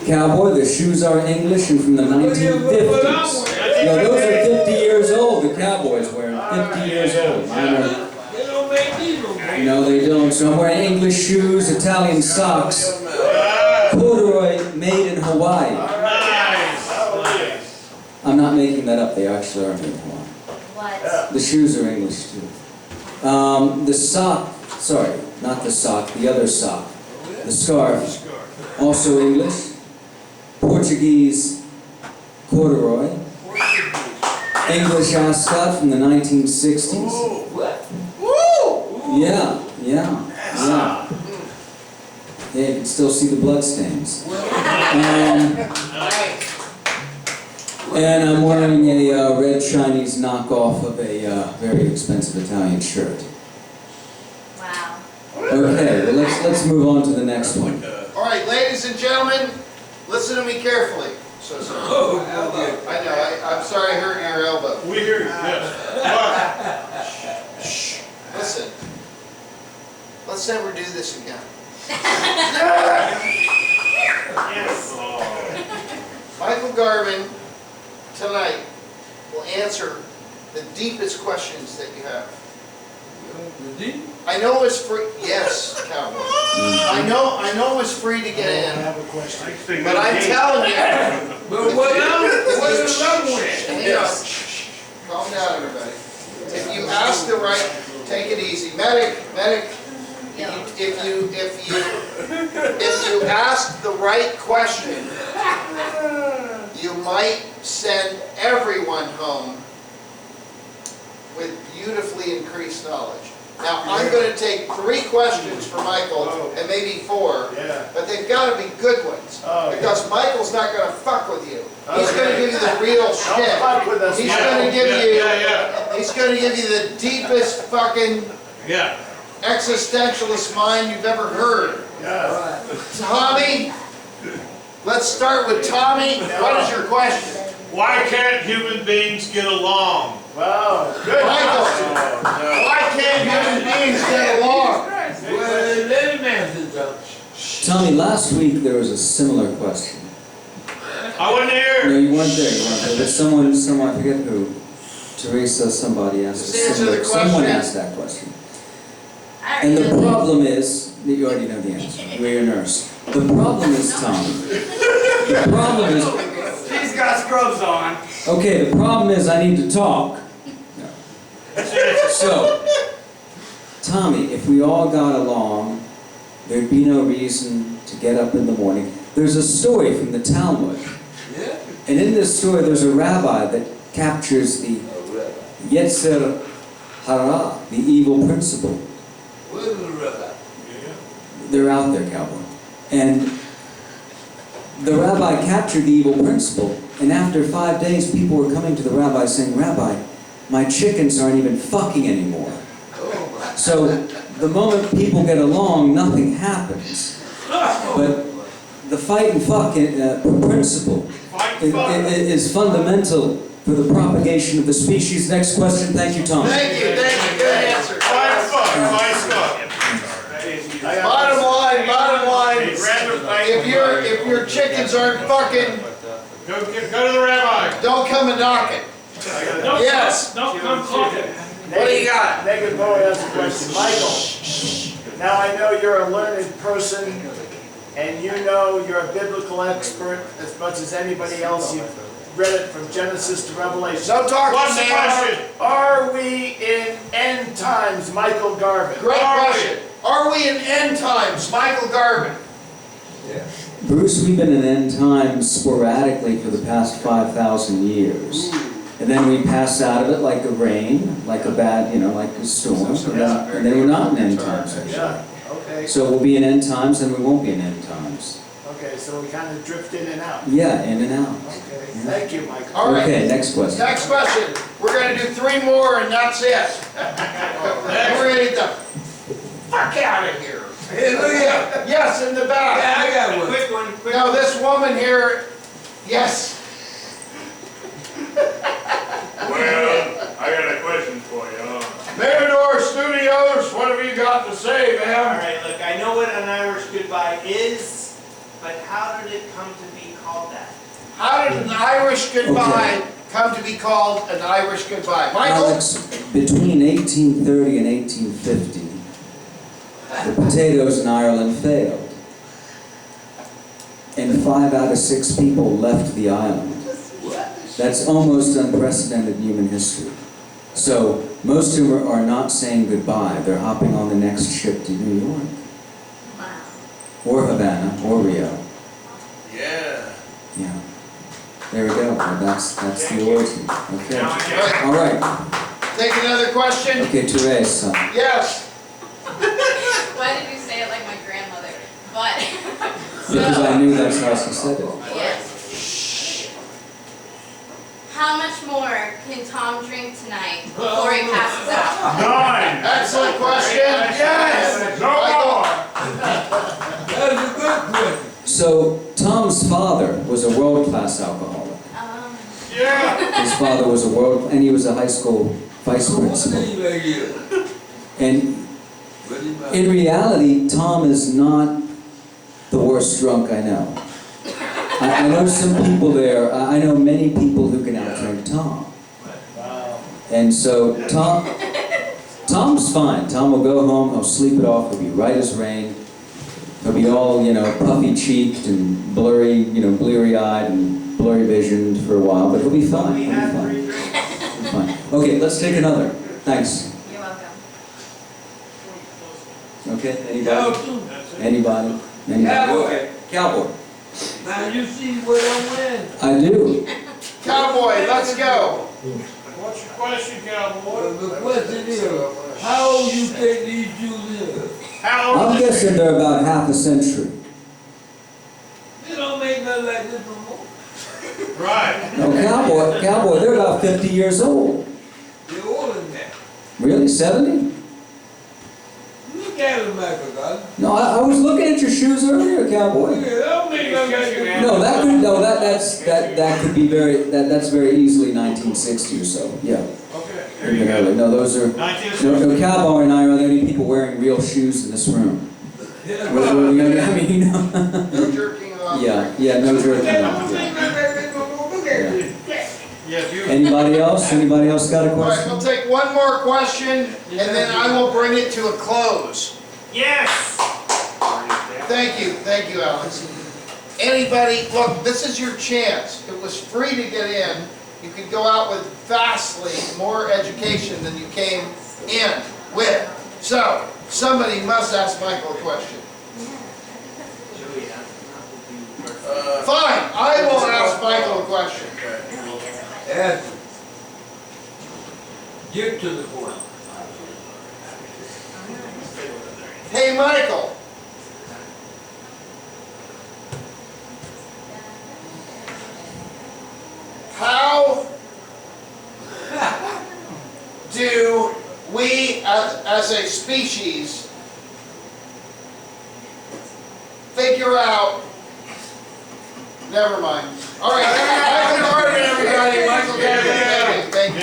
Cowboy, the shoes are English and from the 1950s. No, those are 50 years old. The Cowboys wearing 50 years old. Mine are, They don't make these no more. no, they don't. So I'm wearing English shoes, Italian socks, corduroy made in Hawaii. I'm not making that up. They actually are made in Hawaii. What? The shoes are English too. The sock, sorry, not the sock, the other sock. The scarf, also English. Portuguese corduroy. English ascot from the 1960s. Yeah. Yeah, you can still see the blood stains. And I'm wearing a red Chinese knockoff of a very expensive Italian shirt. Wow. Okay, well let's move on to the next one. All right, ladies and gentlemen, listen to me carefully. So sorry. I know, I'm sorry I hurt your elbow. We hear you, yes. Shh. Listen. Let's never do this again. Michael Garvin, tonight, will answer the deepest questions that you have. I know it's free. Yes, Cowboy. I know it's free to get in. But I'm telling you. But what else? What is wrong with it? Hang on. Calm down, everybody. If you ask the right, take it easy. Medic. If you ask the right question, you might send everyone home with beautifully increased knowledge. Now, I'm going to take 3 questions for Michael, and maybe 4, but they've got to be good ones, because Michael's not going to fuck with you. He's going to give you the real shit. He's going to give you the deepest fucking existentialist mind you've ever heard. Tommy, let's start with Tommy. What is your question? Why can't human beings get along? Wow, good. Michael, why can't human beings get along? Well, let him answer that. Tommy, last week there was a similar question. I wasn't here. No, you weren't there. But someone, I forget who, Teresa, somebody asked Just answer the someone question. asked that question. I And already the know problem is, that you already know the answer. You're a nurse. The problem is, Tommy, the problem is, She's got scrubs on. okay, the problem is I need to talk. No. So, Tommy, if we all got along, there'd be no reason to get up in the morning. There's a story from the Talmud. Yeah? And in this story, there's a rabbi that captures the Yetzer Hara, the evil principle. Where's the rabbi? They're out there, Cowboy. And the rabbi captured the evil principle, and after 5 days, people were coming to the rabbi saying, "Rabbi, my chickens aren't even fucking anymore." So the moment people get along, nothing happens. But the fight and fuck principle is fundamental for the propagation of the species. Next question. Thank you, Tom. Thank you, good answer. Fight fuck, fight fuck. Bottom line, if your chickens aren't fucking, Go to the rabbi. don't come and knock it. Yes. Don't come clocking. What do you got? Naked Boy has a question. Michael, now I know you're a learned person, and you know you're a biblical expert as much as anybody else. You've read it from Genesis to Revelation. No talking, What's the question? Are we in end times, Michael Garvin? Great question. Are we in end times, Michael Garvin? Bruce, we've been in end times sporadically for the past 5,000 years. And then we pass out of it like a rain, like a bad, like a storm. And then we're not in end times. Yeah, okay. So we'll be in end times and we won't be in end times. Okay, so we kind of drift in and out. Yeah, in and out. Okay, thank you, Michael. All right. Okay, next question. Next question. We're going to do 3 more and that's it. We're going to get the fuck out of here. Hallelujah. Yes, in the back. Yeah, I got one. Quick one, quick No, one. this woman here, yes. Well, I got a question for you. Matador Studios, what have you got to say, All ma'am? right, look, I know what an Irish goodbye is, but how did it come to be called that? How did an Irish goodbye come to be called an Irish goodbye? Michael? Alex, between 1830 and 1850, the potatoes in Ireland failed. And 5 out of 6 people left the island. That's almost unprecedented in human history. So most of them are not saying goodbye. They're hopping on the next ship to New York. Wow. Or Havana, or Rio. Yeah. Yeah. There we go. Well, that's the origin. Okay. All right. Take another question? Okay, Therese. Yes. Why did you say it like my grandmother? But. Because I knew that's how she said it. Yes. How much more can Tom drink tonight before he passes out? 9. Excellent question. Yes. No Michael. more. That's a good question. So Tom's father was a world-class alcoholic. Yeah. His father was and he was a high school vice principal. And in reality, Tom is not the worst drunk I know. I know some people there, I know many people who can outdrink Tom. And so Tom's fine. Tom will go home, he'll sleep it off, he'll be right as rain. He'll be all, puffy-cheeked and blurry, bleary-eyed and blurry-visioned for a while, but he'll be fine. He'll be fine. He'll be fine. Okay, let's take another. Thanks. You're welcome. Okay, anybody? Okay. Cowboy. Now you see what I'm wearing? I do. Cowboy, let's go. What's your question, cowboy? The question is, how old you think these shoes is? How old I'm is guessing it? they're about half a century. They don't make nothing like this no more. Right. No, cowboy, they're about 50 years old. They're older than that. Really, 70? Look at them, Michael, God. No, I was looking at your shoes earlier, cowboy. They don't make nothing like this. No, that could be that's very easily 1960 or so. Yeah. Okay. There you Even go. earlier. No, those are 1960. no, cowboy and I are the only people wearing real shoes in this room. Yeah. I mean, No jerking off. Yeah, no jerking off. Look Yeah. at this. Yes, you. Anybody else? Anybody else got a All right, question? we'll take one more question and then I will bring it to a close. Yes. Thank you, Alex. Anybody, look, this is your chance. It was free to get in. You could go out with vastly more education than you came in with. So, somebody must ask Michael a question. Fine, I will ask Michael a question. Answer. Get to the point. Hey, Michael. How do we, as a species, figure out Never mind. All right, Michael Garvin, everybody. Michael Garvin, thank you.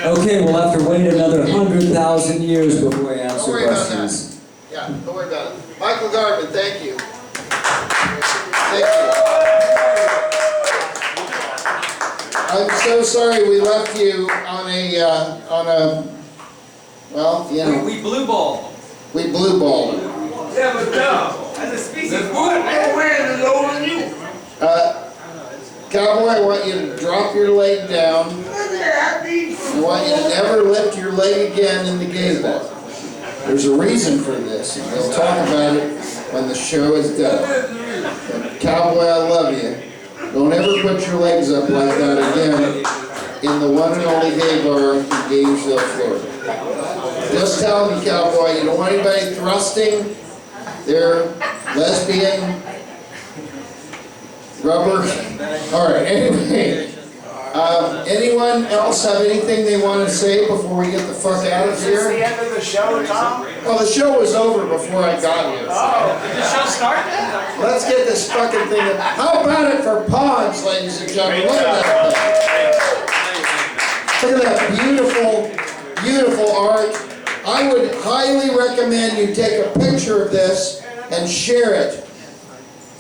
Okay, we'll have to wait another 100,000 years before I Don't answer worry about questions. that. Yeah, don't worry about it. Michael Garvin, thank you. Thank you. I'm so sorry we left you on a, well, you know. We blue ball. We blue balled. Yeah, but As a species, the good man is older than you. Cowboy, I want you to drop your leg down. I want you to never lift your leg again in the gay bar. There's a reason for this, and we'll talk about it when the show is done. But Cowboy, I love you. Don't ever put your legs up like that again in the one and only gay bar in Gainesville, Florida. Just tell me, Cowboy, you don't want anybody thrusting their lesbian rubber. All right, anyway. Anyone else have anything they want to say before we get the fuck out of Is this the here? end of the show, Tom? Well, the show was over before I got here. Oh, did the show start then? Let's get this fucking thing. How about it for Pods, ladies and gentlemen? Look at that thing. Look at that beautiful, beautiful art. I would highly recommend you take a picture of this and share it.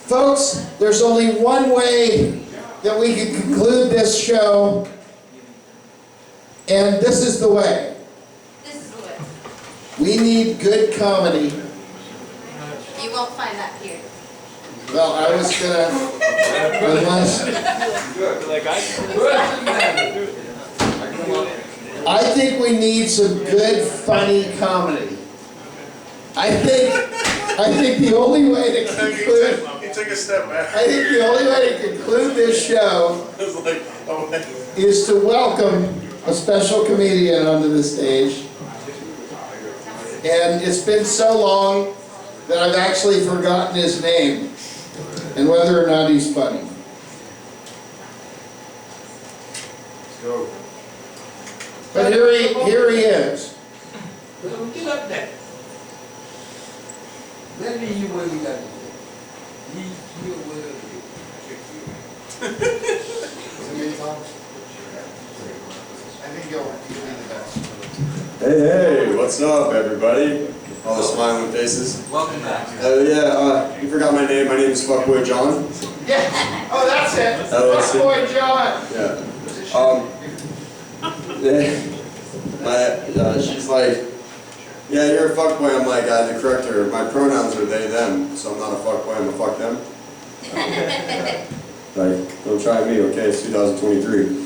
Folks, there's only one way that we can conclude this show, and this is the way. This is the way. We need good comedy. You won't find that here. Well, I was gonna, unless, I think we need some good, funny comedy. I think the only way to conclude, He took a step back. I think the only way to conclude this show I was like, oh my. is to welcome a special comedian onto the stage. And it's been so long that I've actually forgotten his name and whether or not he's funny. Let's go. But here he is. Get up there. Let me hear what he got to say. He's here with I think you'll be the best. Hey, what's up, everybody? All the smiling faces. Welcome back. You forgot my name. My name is Fuckboy John. Yeah. Oh, that's it. Oh, that's it. Boy John. Yeah. She's like, yeah, you're a fuckboy. I'm like, I had to correct her. My pronouns are they, them, so I'm not a fuckboy, I'm a fuck them. Like, don't try me, okay? It's 2023.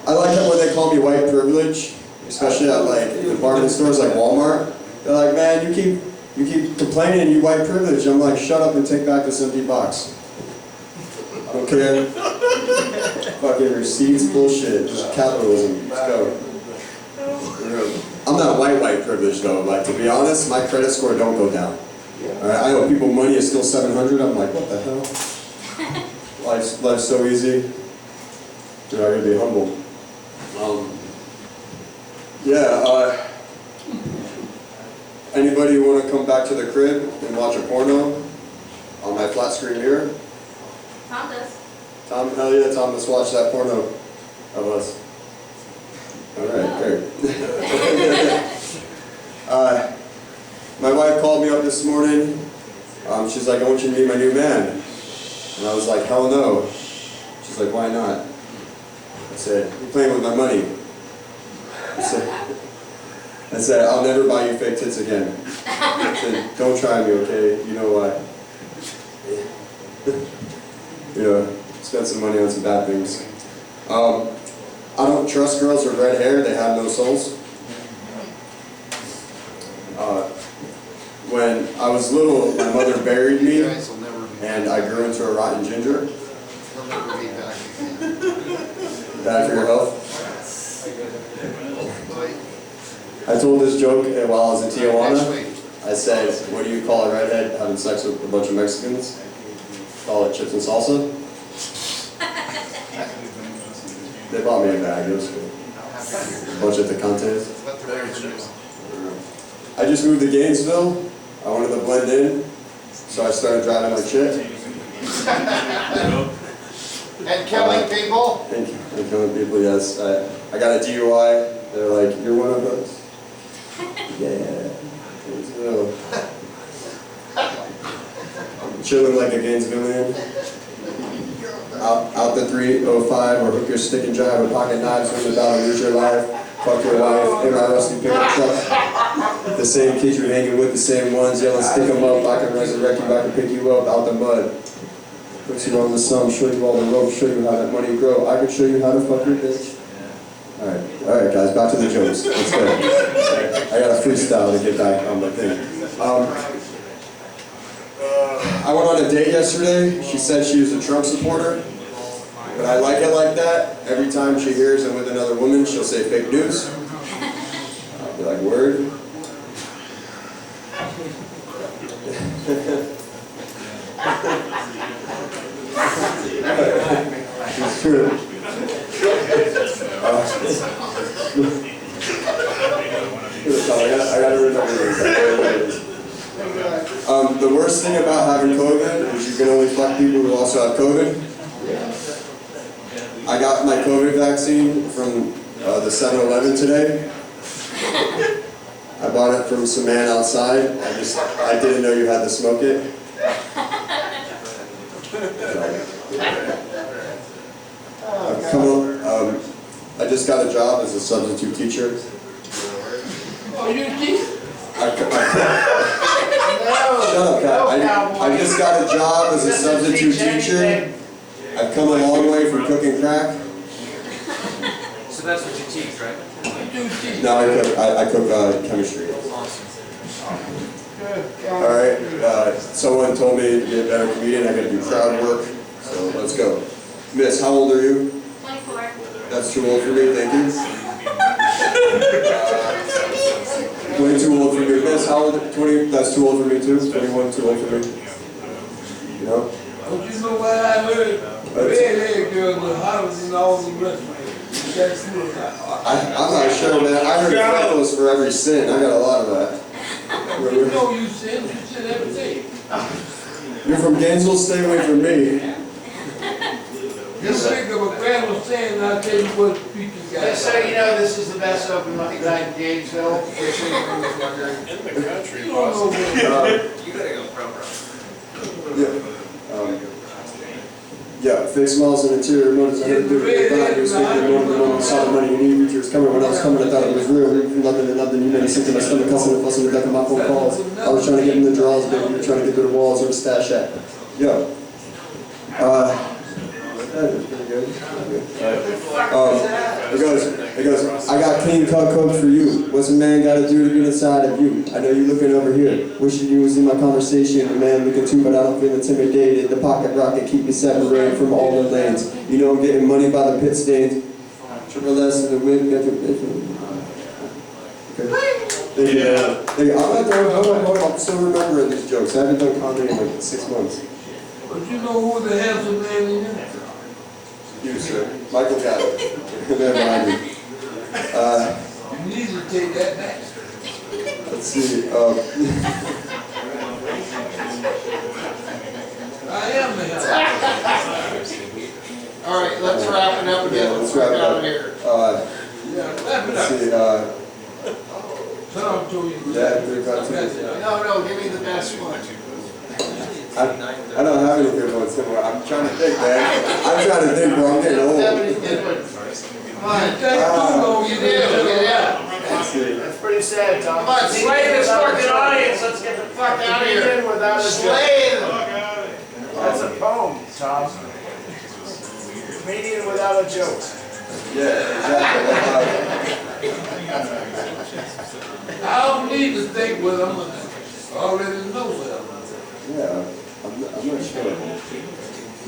I like it when they call me white privilege, especially at like department stores like Walmart. They're like, man, you keep complaining you white privilege. I'm like, shut up and take back this empty box. I don't care. Fucking receipts, bullshit, just capitalism. Let's go. I'm not white privilege though. Like, to be honest, my credit score don't go down. Alright, I owe people money, it's still 700. I'm like, what the hell? Life's so easy. Dude, I gotta be humble. Anybody want to come back to the crib and watch a porno on my flat screen mirror? Tom does. Tom, hell yeah, Tom, let's watch that porno of us. Alright, great. My wife called me up this morning. She's like, I want you to meet my new man. And I was like, hell no. She's like, why not? I said, you're playing with my money. I said, I'll never buy you fake tits again. I said, don't try me, okay? You know why? Spend some money on some bad things. I don't trust girls with red hair. They have no souls. When I was little, my mother buried me, and I grew into a rotten ginger. Bad for your health. I told this joke while I was in Tijuana. I said, what do you call a redhead having sex with a bunch of Mexicans? Call it chips and salsa. They bought me a bag, it was cool. A bunch of tecantes. I just moved to Gainesville. I wanted to blend in, so I started driving like shit. And killing people? Thank you. And killing people, yes. I got a DUI. They're like, you're one of us? Yeah. So, I'm chilling like a Gainesvillian. Out the 305 or hook your stick and drive with pocket knives, swim about and lose your life. Fuck your wife in my rusty pickup truck. The same kids you're hanging with, the same ones yelling, stick 'em up. I can resurrect you, I can pick you up out the mud. Put you on the sun, show you all the ropes, show you how that money grow. I can show you how to fuck your bitch. Alright guys, back to the jokes. Let's go. I got a freestyle to get back on my thing. I went on a date yesterday. She said she was a Trump supporter. But I like it like that. Every time she hears I'm with another woman, she'll say fake news. I'll be like, word. It's true. I gotta remember this. The worst thing about having COVID is you can only fuck people who also have COVID. I got my COVID vaccine from the 7-Eleven today. I bought it from some man outside. I didn't know you had to smoke it. I just got a job as a substitute teacher. Oh, you teach? Shut up, Kat. I just got a job as a substitute teacher. I've come a long way from cooking crack. So that's what you teach, right? No, I cook chemistry. Alright, someone told me to be a better comedian, I gotta do crowd work, so let's go. Miss, how old are you? 24. That's too old for me, thank you. Way too old for me. Miss, how old? 20, that's too old for me too. 21, too old for me. You know? Don't you know what I heard? Redhead girls are hotter than all the rest of them. I'm not sure, man. I heard freckles for every sin. I got a lot of that. You know you sin every day. You're from Gainesville, stay away from me. You think of a grandma saying, and I'll tell you what speech you got. Just so you know, this is the best open mic night in Gainesville. In the country, You don't know You gotta go pro. Yeah, fake smiles and interior motives. I heard through the thought you was thinking more than one saw the money you need. Features coming when I was coming. I thought it was real. From nothing to nothing. You made me sick to my stomach, cussing and fussing with deck of my phone calls. I was trying to get in the draws, baby. You were trying to get through the walls or the stash at. Yo. That is pretty good. It goes, I got clean cut coke for you. What's a man got to do to get inside of you? I know you're looking over here. Wishing you was in my conversation. The man looking too, but I don't feel intimidated. The pocket rocket keep me separated from all the lanes. You know I'm getting money by the pit stains. Triple S in the whip, get your bitch. Okay. I'm not done. Hold on. I'm still remembering these jokes. I haven't done comedy in like 6 months. But you know who the handsome man is? You, sir. Michael got it. They're behind me. You need to take that back. Let's see. I am the handsome. All right, let's wrap it up again. Let's wrap it out up. of here. Yeah, wrap it Let's up. see. Tom told you. Yeah, 35 seconds. No, give me the best one. I don't have any good ones anymore. I'm trying to think, man. I'm trying to think, bro. I'm getting old. Come on. You do. Let's see. That's pretty sad, Tom. Come on, slay this fucking audience. Let's get the fuck out of here. Slay them. That's a poem, Tom. Comedian without a joke. Yeah, exactly. I don't need to think what I'm gonna already know what I'm gonna say. Yeah, I'm not sure.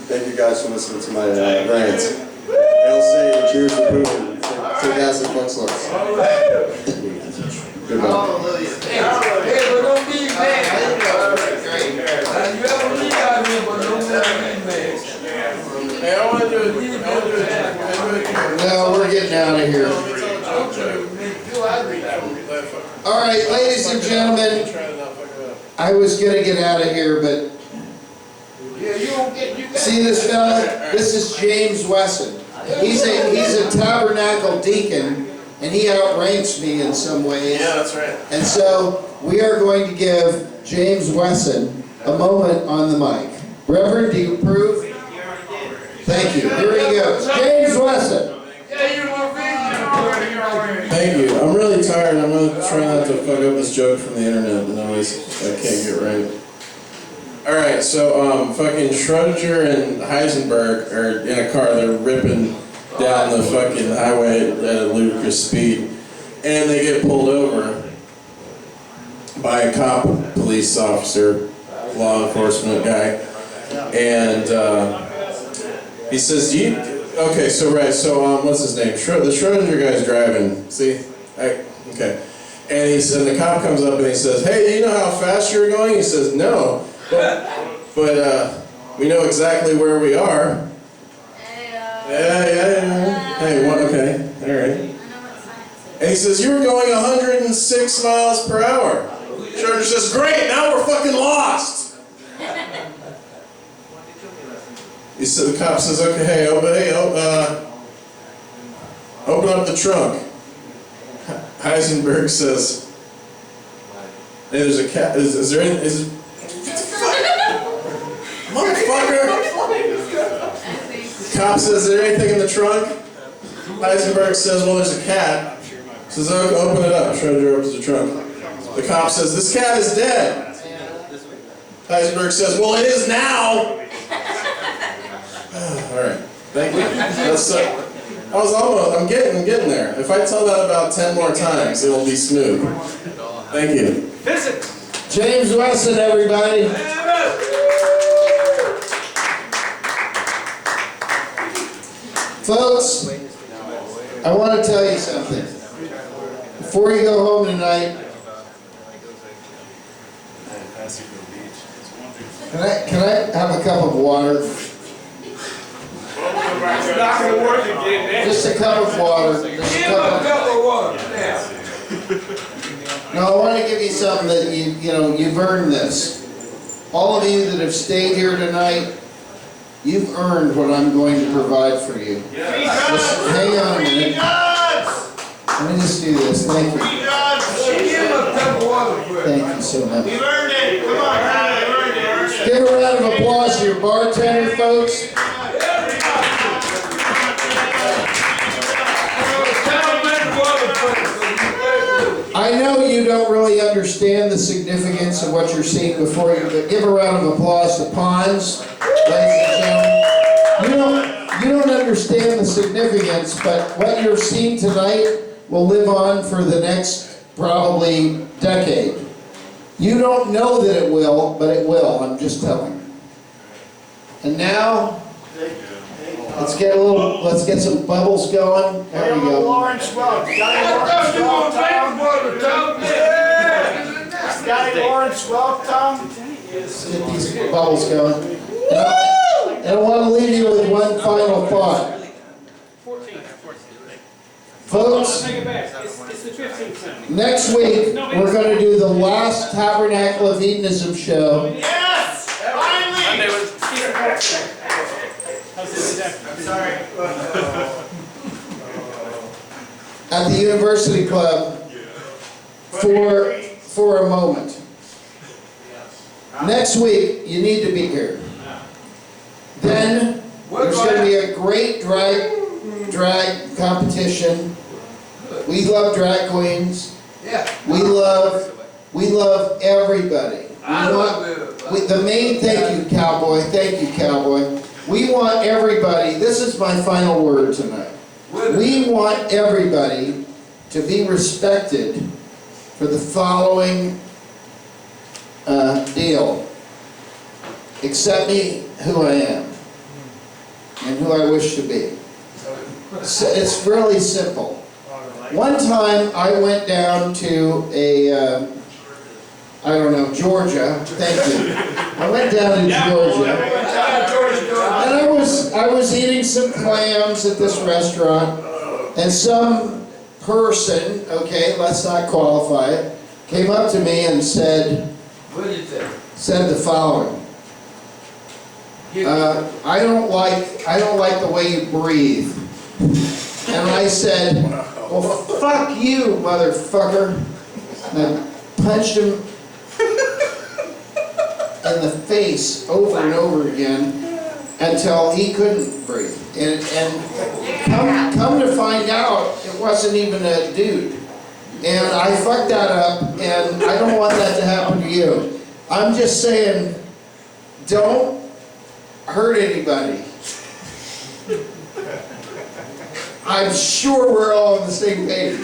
Thank you guys for listening to my rants. Hail Satan, cheers to Putin. Take ass and fuck sluts. All right. Goodbye. Hallelujah. Hey, but don't be mad. You ever leave out here, but don't be mad. Hey, I want to do it. No, we're getting out of here. All right, ladies and gentlemen, I was going to get out of here, but See this fella? This is James Wesson. He's a Tabernacle deacon, and he outranks me in some ways. Yeah, that's right. And so we are going to give James Wesson a moment on the mic. Reverend, do you approve? Thank you. Here he goes. James Wesson. Thank you. I'm really tired. I'm going to try not to fuck up this joke from the internet that I can't get right. Alright, so fucking Schrodinger and Heisenberg are in a car. They're ripping down the fucking highway at a ludicrous speed. And they get pulled over by a cop, police officer, law enforcement guy. And he says, okay, so what's his name? The Schrodinger guy's driving. See? Okay. And the cop comes up and he says, hey, do you know how fast you're going? He says, no. But we know exactly where we are. Yeah. Hey, what? Okay, all right. And he says, you were going 106 miles per hour. Schrodinger says, great, now we're fucking lost. The cop says, okay, hey, open up the trunk. Heisenberg says, hey, there's a cat. Is there any? Motherfucker! Cop says, is there anything in the trunk? Heisenberg says, well, there's a cat. Says, open it up. Schrodinger opens the trunk. The cop says, this cat is dead. Heisenberg says, well, it is now. All right, thank you. I'm getting there. If I tell that about 10 more times, it will be smooth. Thank you. Physics. James Wesson, everybody. Folks, I want to tell you something. Before you go home tonight, can I have a cup of water? It's not going to work again, man. Just a cup of water. Give him a cup of water. No, I want to give you something that you've earned this. All of you that have stayed here tonight, you've earned what I'm going to provide for you. Just hang on a minute. Let me just do this. Thank you. Thank you so much. You've earned it. Come on, Tyler. You've earned it. Give a round of applause to your bartender, folks. I know you don't really understand the significance of what you're seeing before you, but give a round of applause to Pons, ladies and gentlemen. You don't understand the significance, but what you're seeing tonight will live on for the next probably decade. You don't know that it will, but it will. I'm just telling you. And now, let's get some bubbles going. There we go. Lawrence Welk. Scotty Lawrence Welk, Tom. Let's get these bubbles going. And I want to leave you with one final thought. Folks, next week we're going to do the last Tabernacle of Hedonism show. Yes! Finally! I'm sorry. At the University Club for a moment. Next week, you need to be here. Then, there's going to be a great drag competition. We love drag queens. We love everybody. The main, thank you, cowboy. Thank you, cowboy. We want everybody, this is my final word tonight. We want everybody to be respected for the following deal. Accept me who I am and who I wish to be. So it's really simple. One time I went down to Georgia. Thank you. I went down to Georgia. And I was eating some clams at this restaurant, and some person, okay, let's not qualify it, came up to me and said the following. I don't like the way you breathe. And I said, well, fuck you, motherfucker. And I punched him in the face over and over again until he couldn't breathe. And come to find out, it wasn't even a dude. And I fucked that up, and I don't want that to happen to you. I'm just saying, don't hurt anybody. I'm sure we're all on the same page.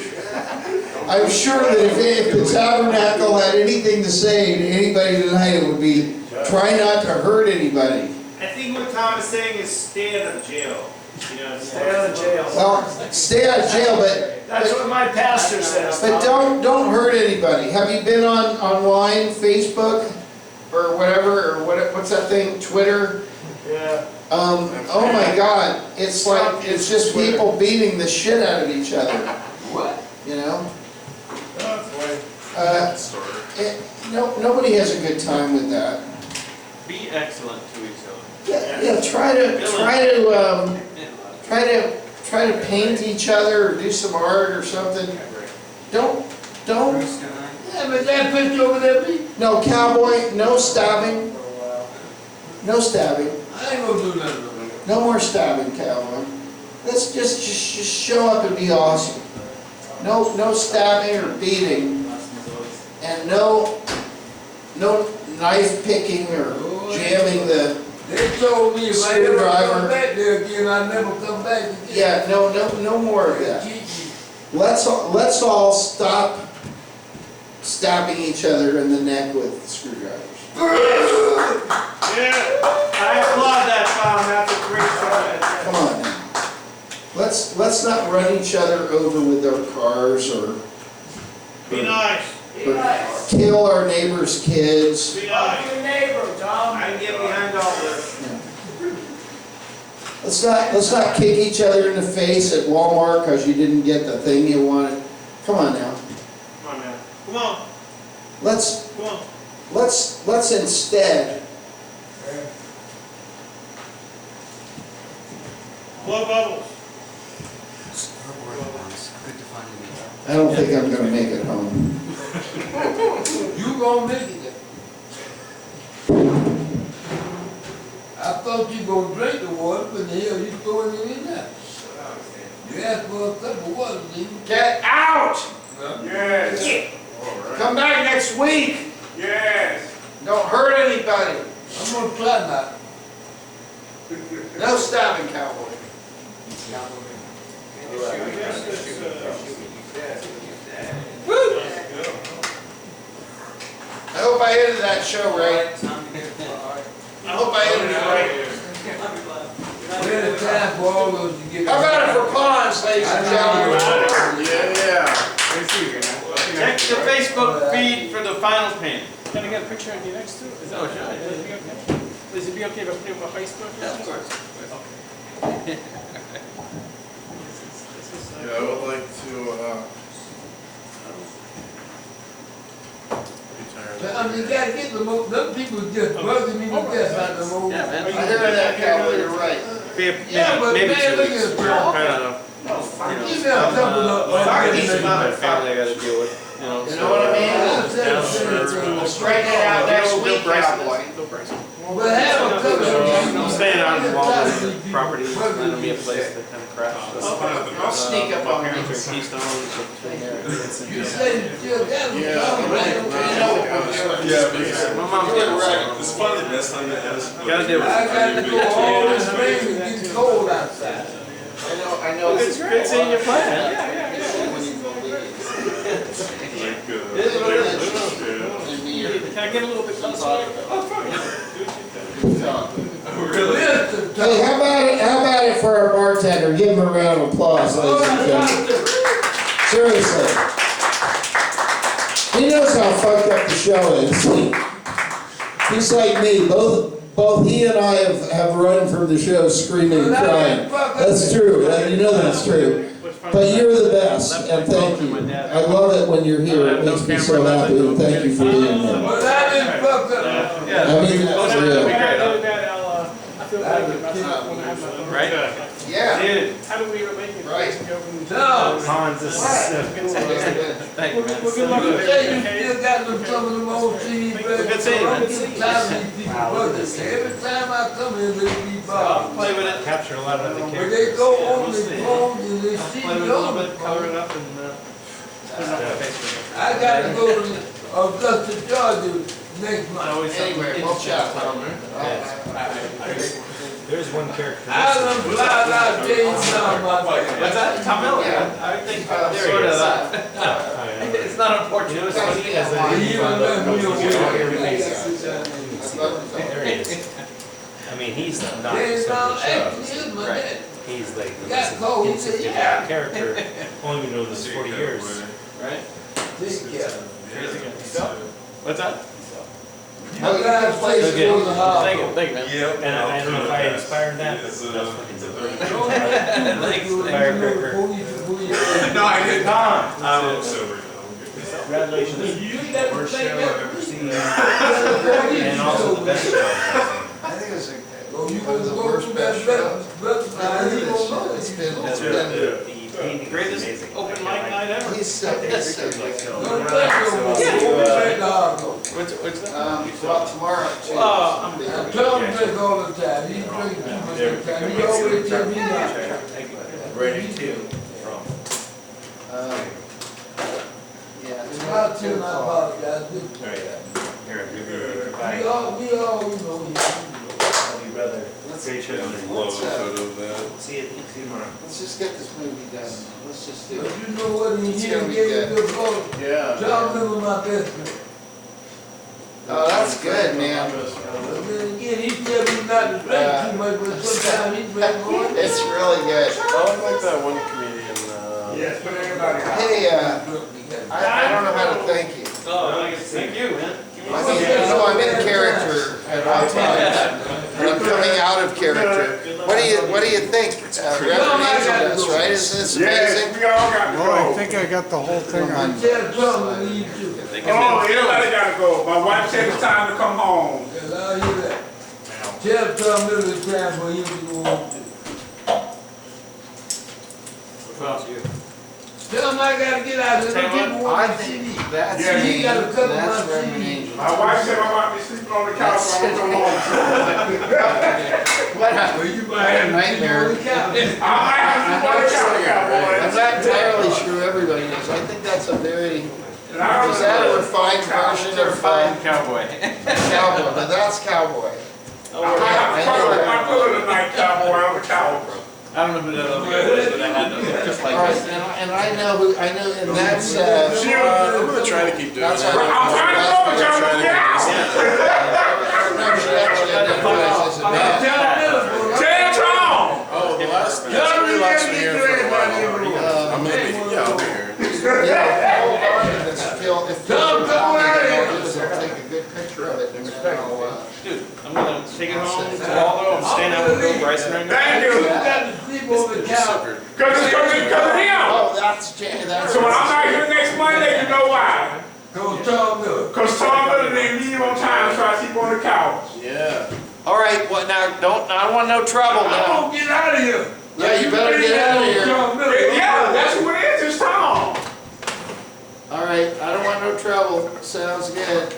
I'm sure that if the Tabernacle had anything to say to anybody tonight, it would be try not to hurt anybody. I think what Tom is saying is stay out of jail. You know, Stay out of jail. Well, stay out of jail, but That's what my pastor says. but don't hurt anybody. Have you been online, Facebook, or whatever, or what's that thing, Twitter? Yeah. Oh my God, it's like, it's just people beating the shit out of each other. What? You know? Nobody has a good time with that. Be excellent to each other. Yeah, try to paint each other or do some art or something. Don't. Yeah, but that picture over there, me, No, cowboy, no stabbing. No stabbing. I ain't gonna do nothing. No more stabbing, cowboy. Let's just show up and be awesome. No stabbing or beating. And no knife picking or jamming the They told me if I ever Screwdriver. come back there again, I'd never come back again. yeah, no more of that. Let's all stop stabbing each other in the neck with screwdrivers. I applaud that, Tom. That's a great comment. Come on now. Let's not run each other over with our cars or Be nice. kill our neighbors' kids. Be nice. Your neighbor, Tom. I can get behind all this. Let's not kick each other in the face at Walmart because you didn't get the thing you wanted. Come on now. Come on, man. Come on. Let's Come on. let's instead Blow bubbles. I don't think I'm gonna make it home. You gonna make it. I thought you gonna drink the water, but the hell you throwing it in there? You asked for a cup of water, didn't you? Get out! Yes. Come back next week. Yes. Don't hurt anybody. I'm gonna try not. No stabbing, cowboy. I hope I ended that show right. I hope I ended it right. We're in time for all those to get. How about it for pawns, ladies and gentlemen? Check the Facebook feed for the final pin. Can I get a picture of you next to it? Is that okay? Is it okay? Is it be okay if I put it on my Facebook? Yeah, of course. Yeah, I would like to, I mean, you gotta get the most, them people just bugging me to death about the most. Yeah, man. I hear that, cowboy, you're right. Yeah, but maybe man, 2 look weeks. at this. I don't know. You got something up. These are my family I gotta deal with. You know, You know what I mean? We'll straighten it out next week, cowboy. But have a couple I'm staying out of Walmart property, finding me a place to kind of crash. I'll sneak up on My you. parents are Keystone, so between there. You said you still got it. My mom's getting right. It's funny, that's not the ask. Gotta deal with I it. got to go all this rain and get cold outside. I know. It's in your plan. Can I get a little bit closer? Hey, how about it for our bartender? Give him a round of applause, ladies and gentlemen. Seriously. He knows how fucked up the show is. He's like me. Both he and I have run from the show screaming and crying. That's true. You know that's true. But you're the best, and thank you. I love it when you're here. It makes me so happy, and thank you for being here. But I didn't fuck up. I mean, that's real. I Right? Yeah. Dude, how do we relate it? Right. Hans, this is so good. Thank you, man. You still got some of them old CDs back. Good seeing you, man. Every time I come here, they be I'll bothered. play with it. Capture a lot of the But characters. they go on the phone and they see Play with it a the little other bit, color phone. it up, and put it on my Facebook. I got to go to Augusta, Georgia next month. Always Anyway, we'll chat. There's one character. I done fly out James down my What's that? Tom Miller? I think sort of that. It's not unfortunate. You know what's funny is that there he is. I mean, he's not James down some actually shows. is my Right. dad. He's like the Got most cold, he said, insignificant yeah. character. Only been doing this 40 years. Right? This guy. Crazy guy. What's that? My last place So good. was a house. Thank you, man. And I don't know if I inspired that, but that's fucking good. Thanks, firecracker. No, I did not. Congratulations. Worst show I've ever seen. And also the best show I've ever seen. I think it was Oh, you it was the gonna go worst to best that show. It's been The greatest open mic night ever. He's so good. What's that? Well, tomorrow. too. I tell him drink all the time. He drinks too much of the time. He always tell me not. Ready to. Yeah. It's about till I apologize. Here, We all, you know, brother. Let's See it tomorrow. let's just get this movie done. Let's just do but it. you know what, he It's here gonna be gave good. me good vote. Yeah. John Miller, my best friend. Oh, that's good, man. But then again, he tell me not to drink too much, but sometimes he drink more. It's really good. I like that one comedian. Yes, but everybody. Hey, I don't know how to thank you. Oh, thank you, man. I mean, you know, I'm in character at all times, and I'm coming out of character. What do you think? Reverend angel does, right? Isn't this Yes, amazing? we all got to go. Well, I think I got the whole thing on. Tell John to leave too. Oh, everybody got to go. My wife said it's time to come home. Yes, I'll hear that. Tell John Miller it's time for him to go home too. Tell him I gotta get out of here. People I want to think see me. that's Yeah, he got a couple that's of Reverend CDs. Angel. My wife said I'm about to be sleeping on the couch, so I'm going to go home. Well, you I had a nightmare. I might have to sleep on the couch, I'm cowboy. not entirely sure everybody knows. I think that's a very, And I don't is that a know. refined version of Cowboy. cowboy? But that's cowboy. I have my pillow tonight, cowboy. I'm a cowboy. I don't know who that other guy was, but I had to just like All right, this. and I know, and that's, I'm gonna try to keep doing That's that. I'm trying to go, but y'all don't get out. no, she actually identifies as a man. Tell Tom. Oh, the last three locks are here for a while already. I'm gonna be, yeah, I'll be here. Yeah, hold on to this until, if Tom, come out of here. I'll take a good picture of it and then I'll, Dude, I'm gonna take it home to Waldo. I'm staying out with Bill Bryson right now. Thank You you. got to sleep on the couch. Because it's of him. oh, that's Jay, that's. So when I'm not here next Monday, you know why? Go Tom Miller. Because Tom Miller didn't leave on time, so I sleep on the couch. Yeah. All right, well, now, I don't want no trouble I'm now. gonna get out of here. Yeah, you better get out of here. Tom Miller. Yeah, that's who it is. It's Tom. All right, I don't want no trouble. Sounds good.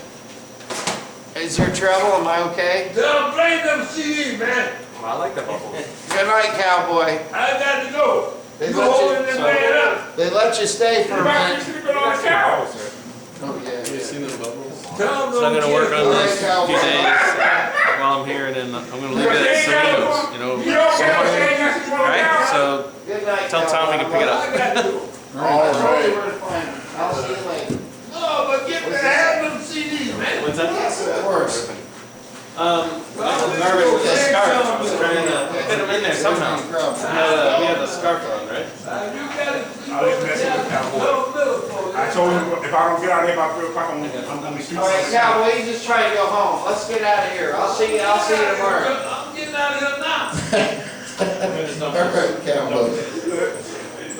Is there trouble? Am I okay? Don't blame them CDs, man. I like the buffalo. Good night, cowboy. I got to go. They You let you- holding this man up. They let you stay for You a might be minute. sleeping on the couch. Oh, yeah. You seen the bubbles? Tom So I'm gonna work on All this right, a few cowboy. days while I'm here, and then I'm gonna leave it at Soninos, you know. You don't care what saying that's what I'm Right? down. So Good night, tell Tom we can pick it up. I got to go. I'll tell you where to find him. I'll see you later. No, but get me to have them CDs, man. What's that? Of course. Marvin with the scarf. I was trying to fit him in there somehow. We had the scarf on, right? You got to sleep I was on the messing with couch. Cowboy. Tom Miller for I you. told him if I don't get out of here by 3 o'clock, I'm gonna be sleeping. All right, cowboy, you just try to go home. Let's get out of here. I'll see you tomorrow. I'm getting out of here now. All right, cowboy.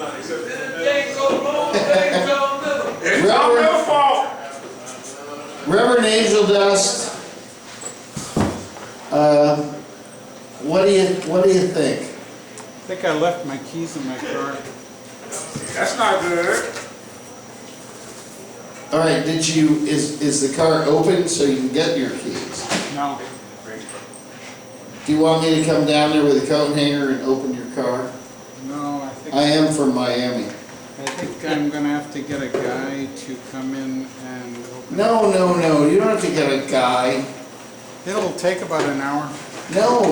Things go wrong, things Tom Miller. It's Tom Miller's fault. Reverend Angel Dust, what What do you think? I think I left my keys in my car. That's not good. All right, is the car open so you can get your keys? No. Do you want me to come down there with a coat hanger and open your car? No, I am from Miami. I think I'm gonna have to get a guy to come in and open. No, you don't have to get a guy. It'll take about an hour. No.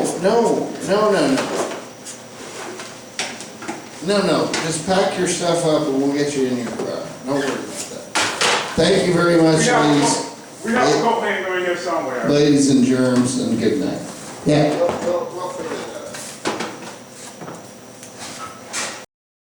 Just pack your stuff up and we'll get you in your car. Don't worry about that. Thank you very much, We have a coat hanger in here somewhere. ladies and germs, and good night. Yeah.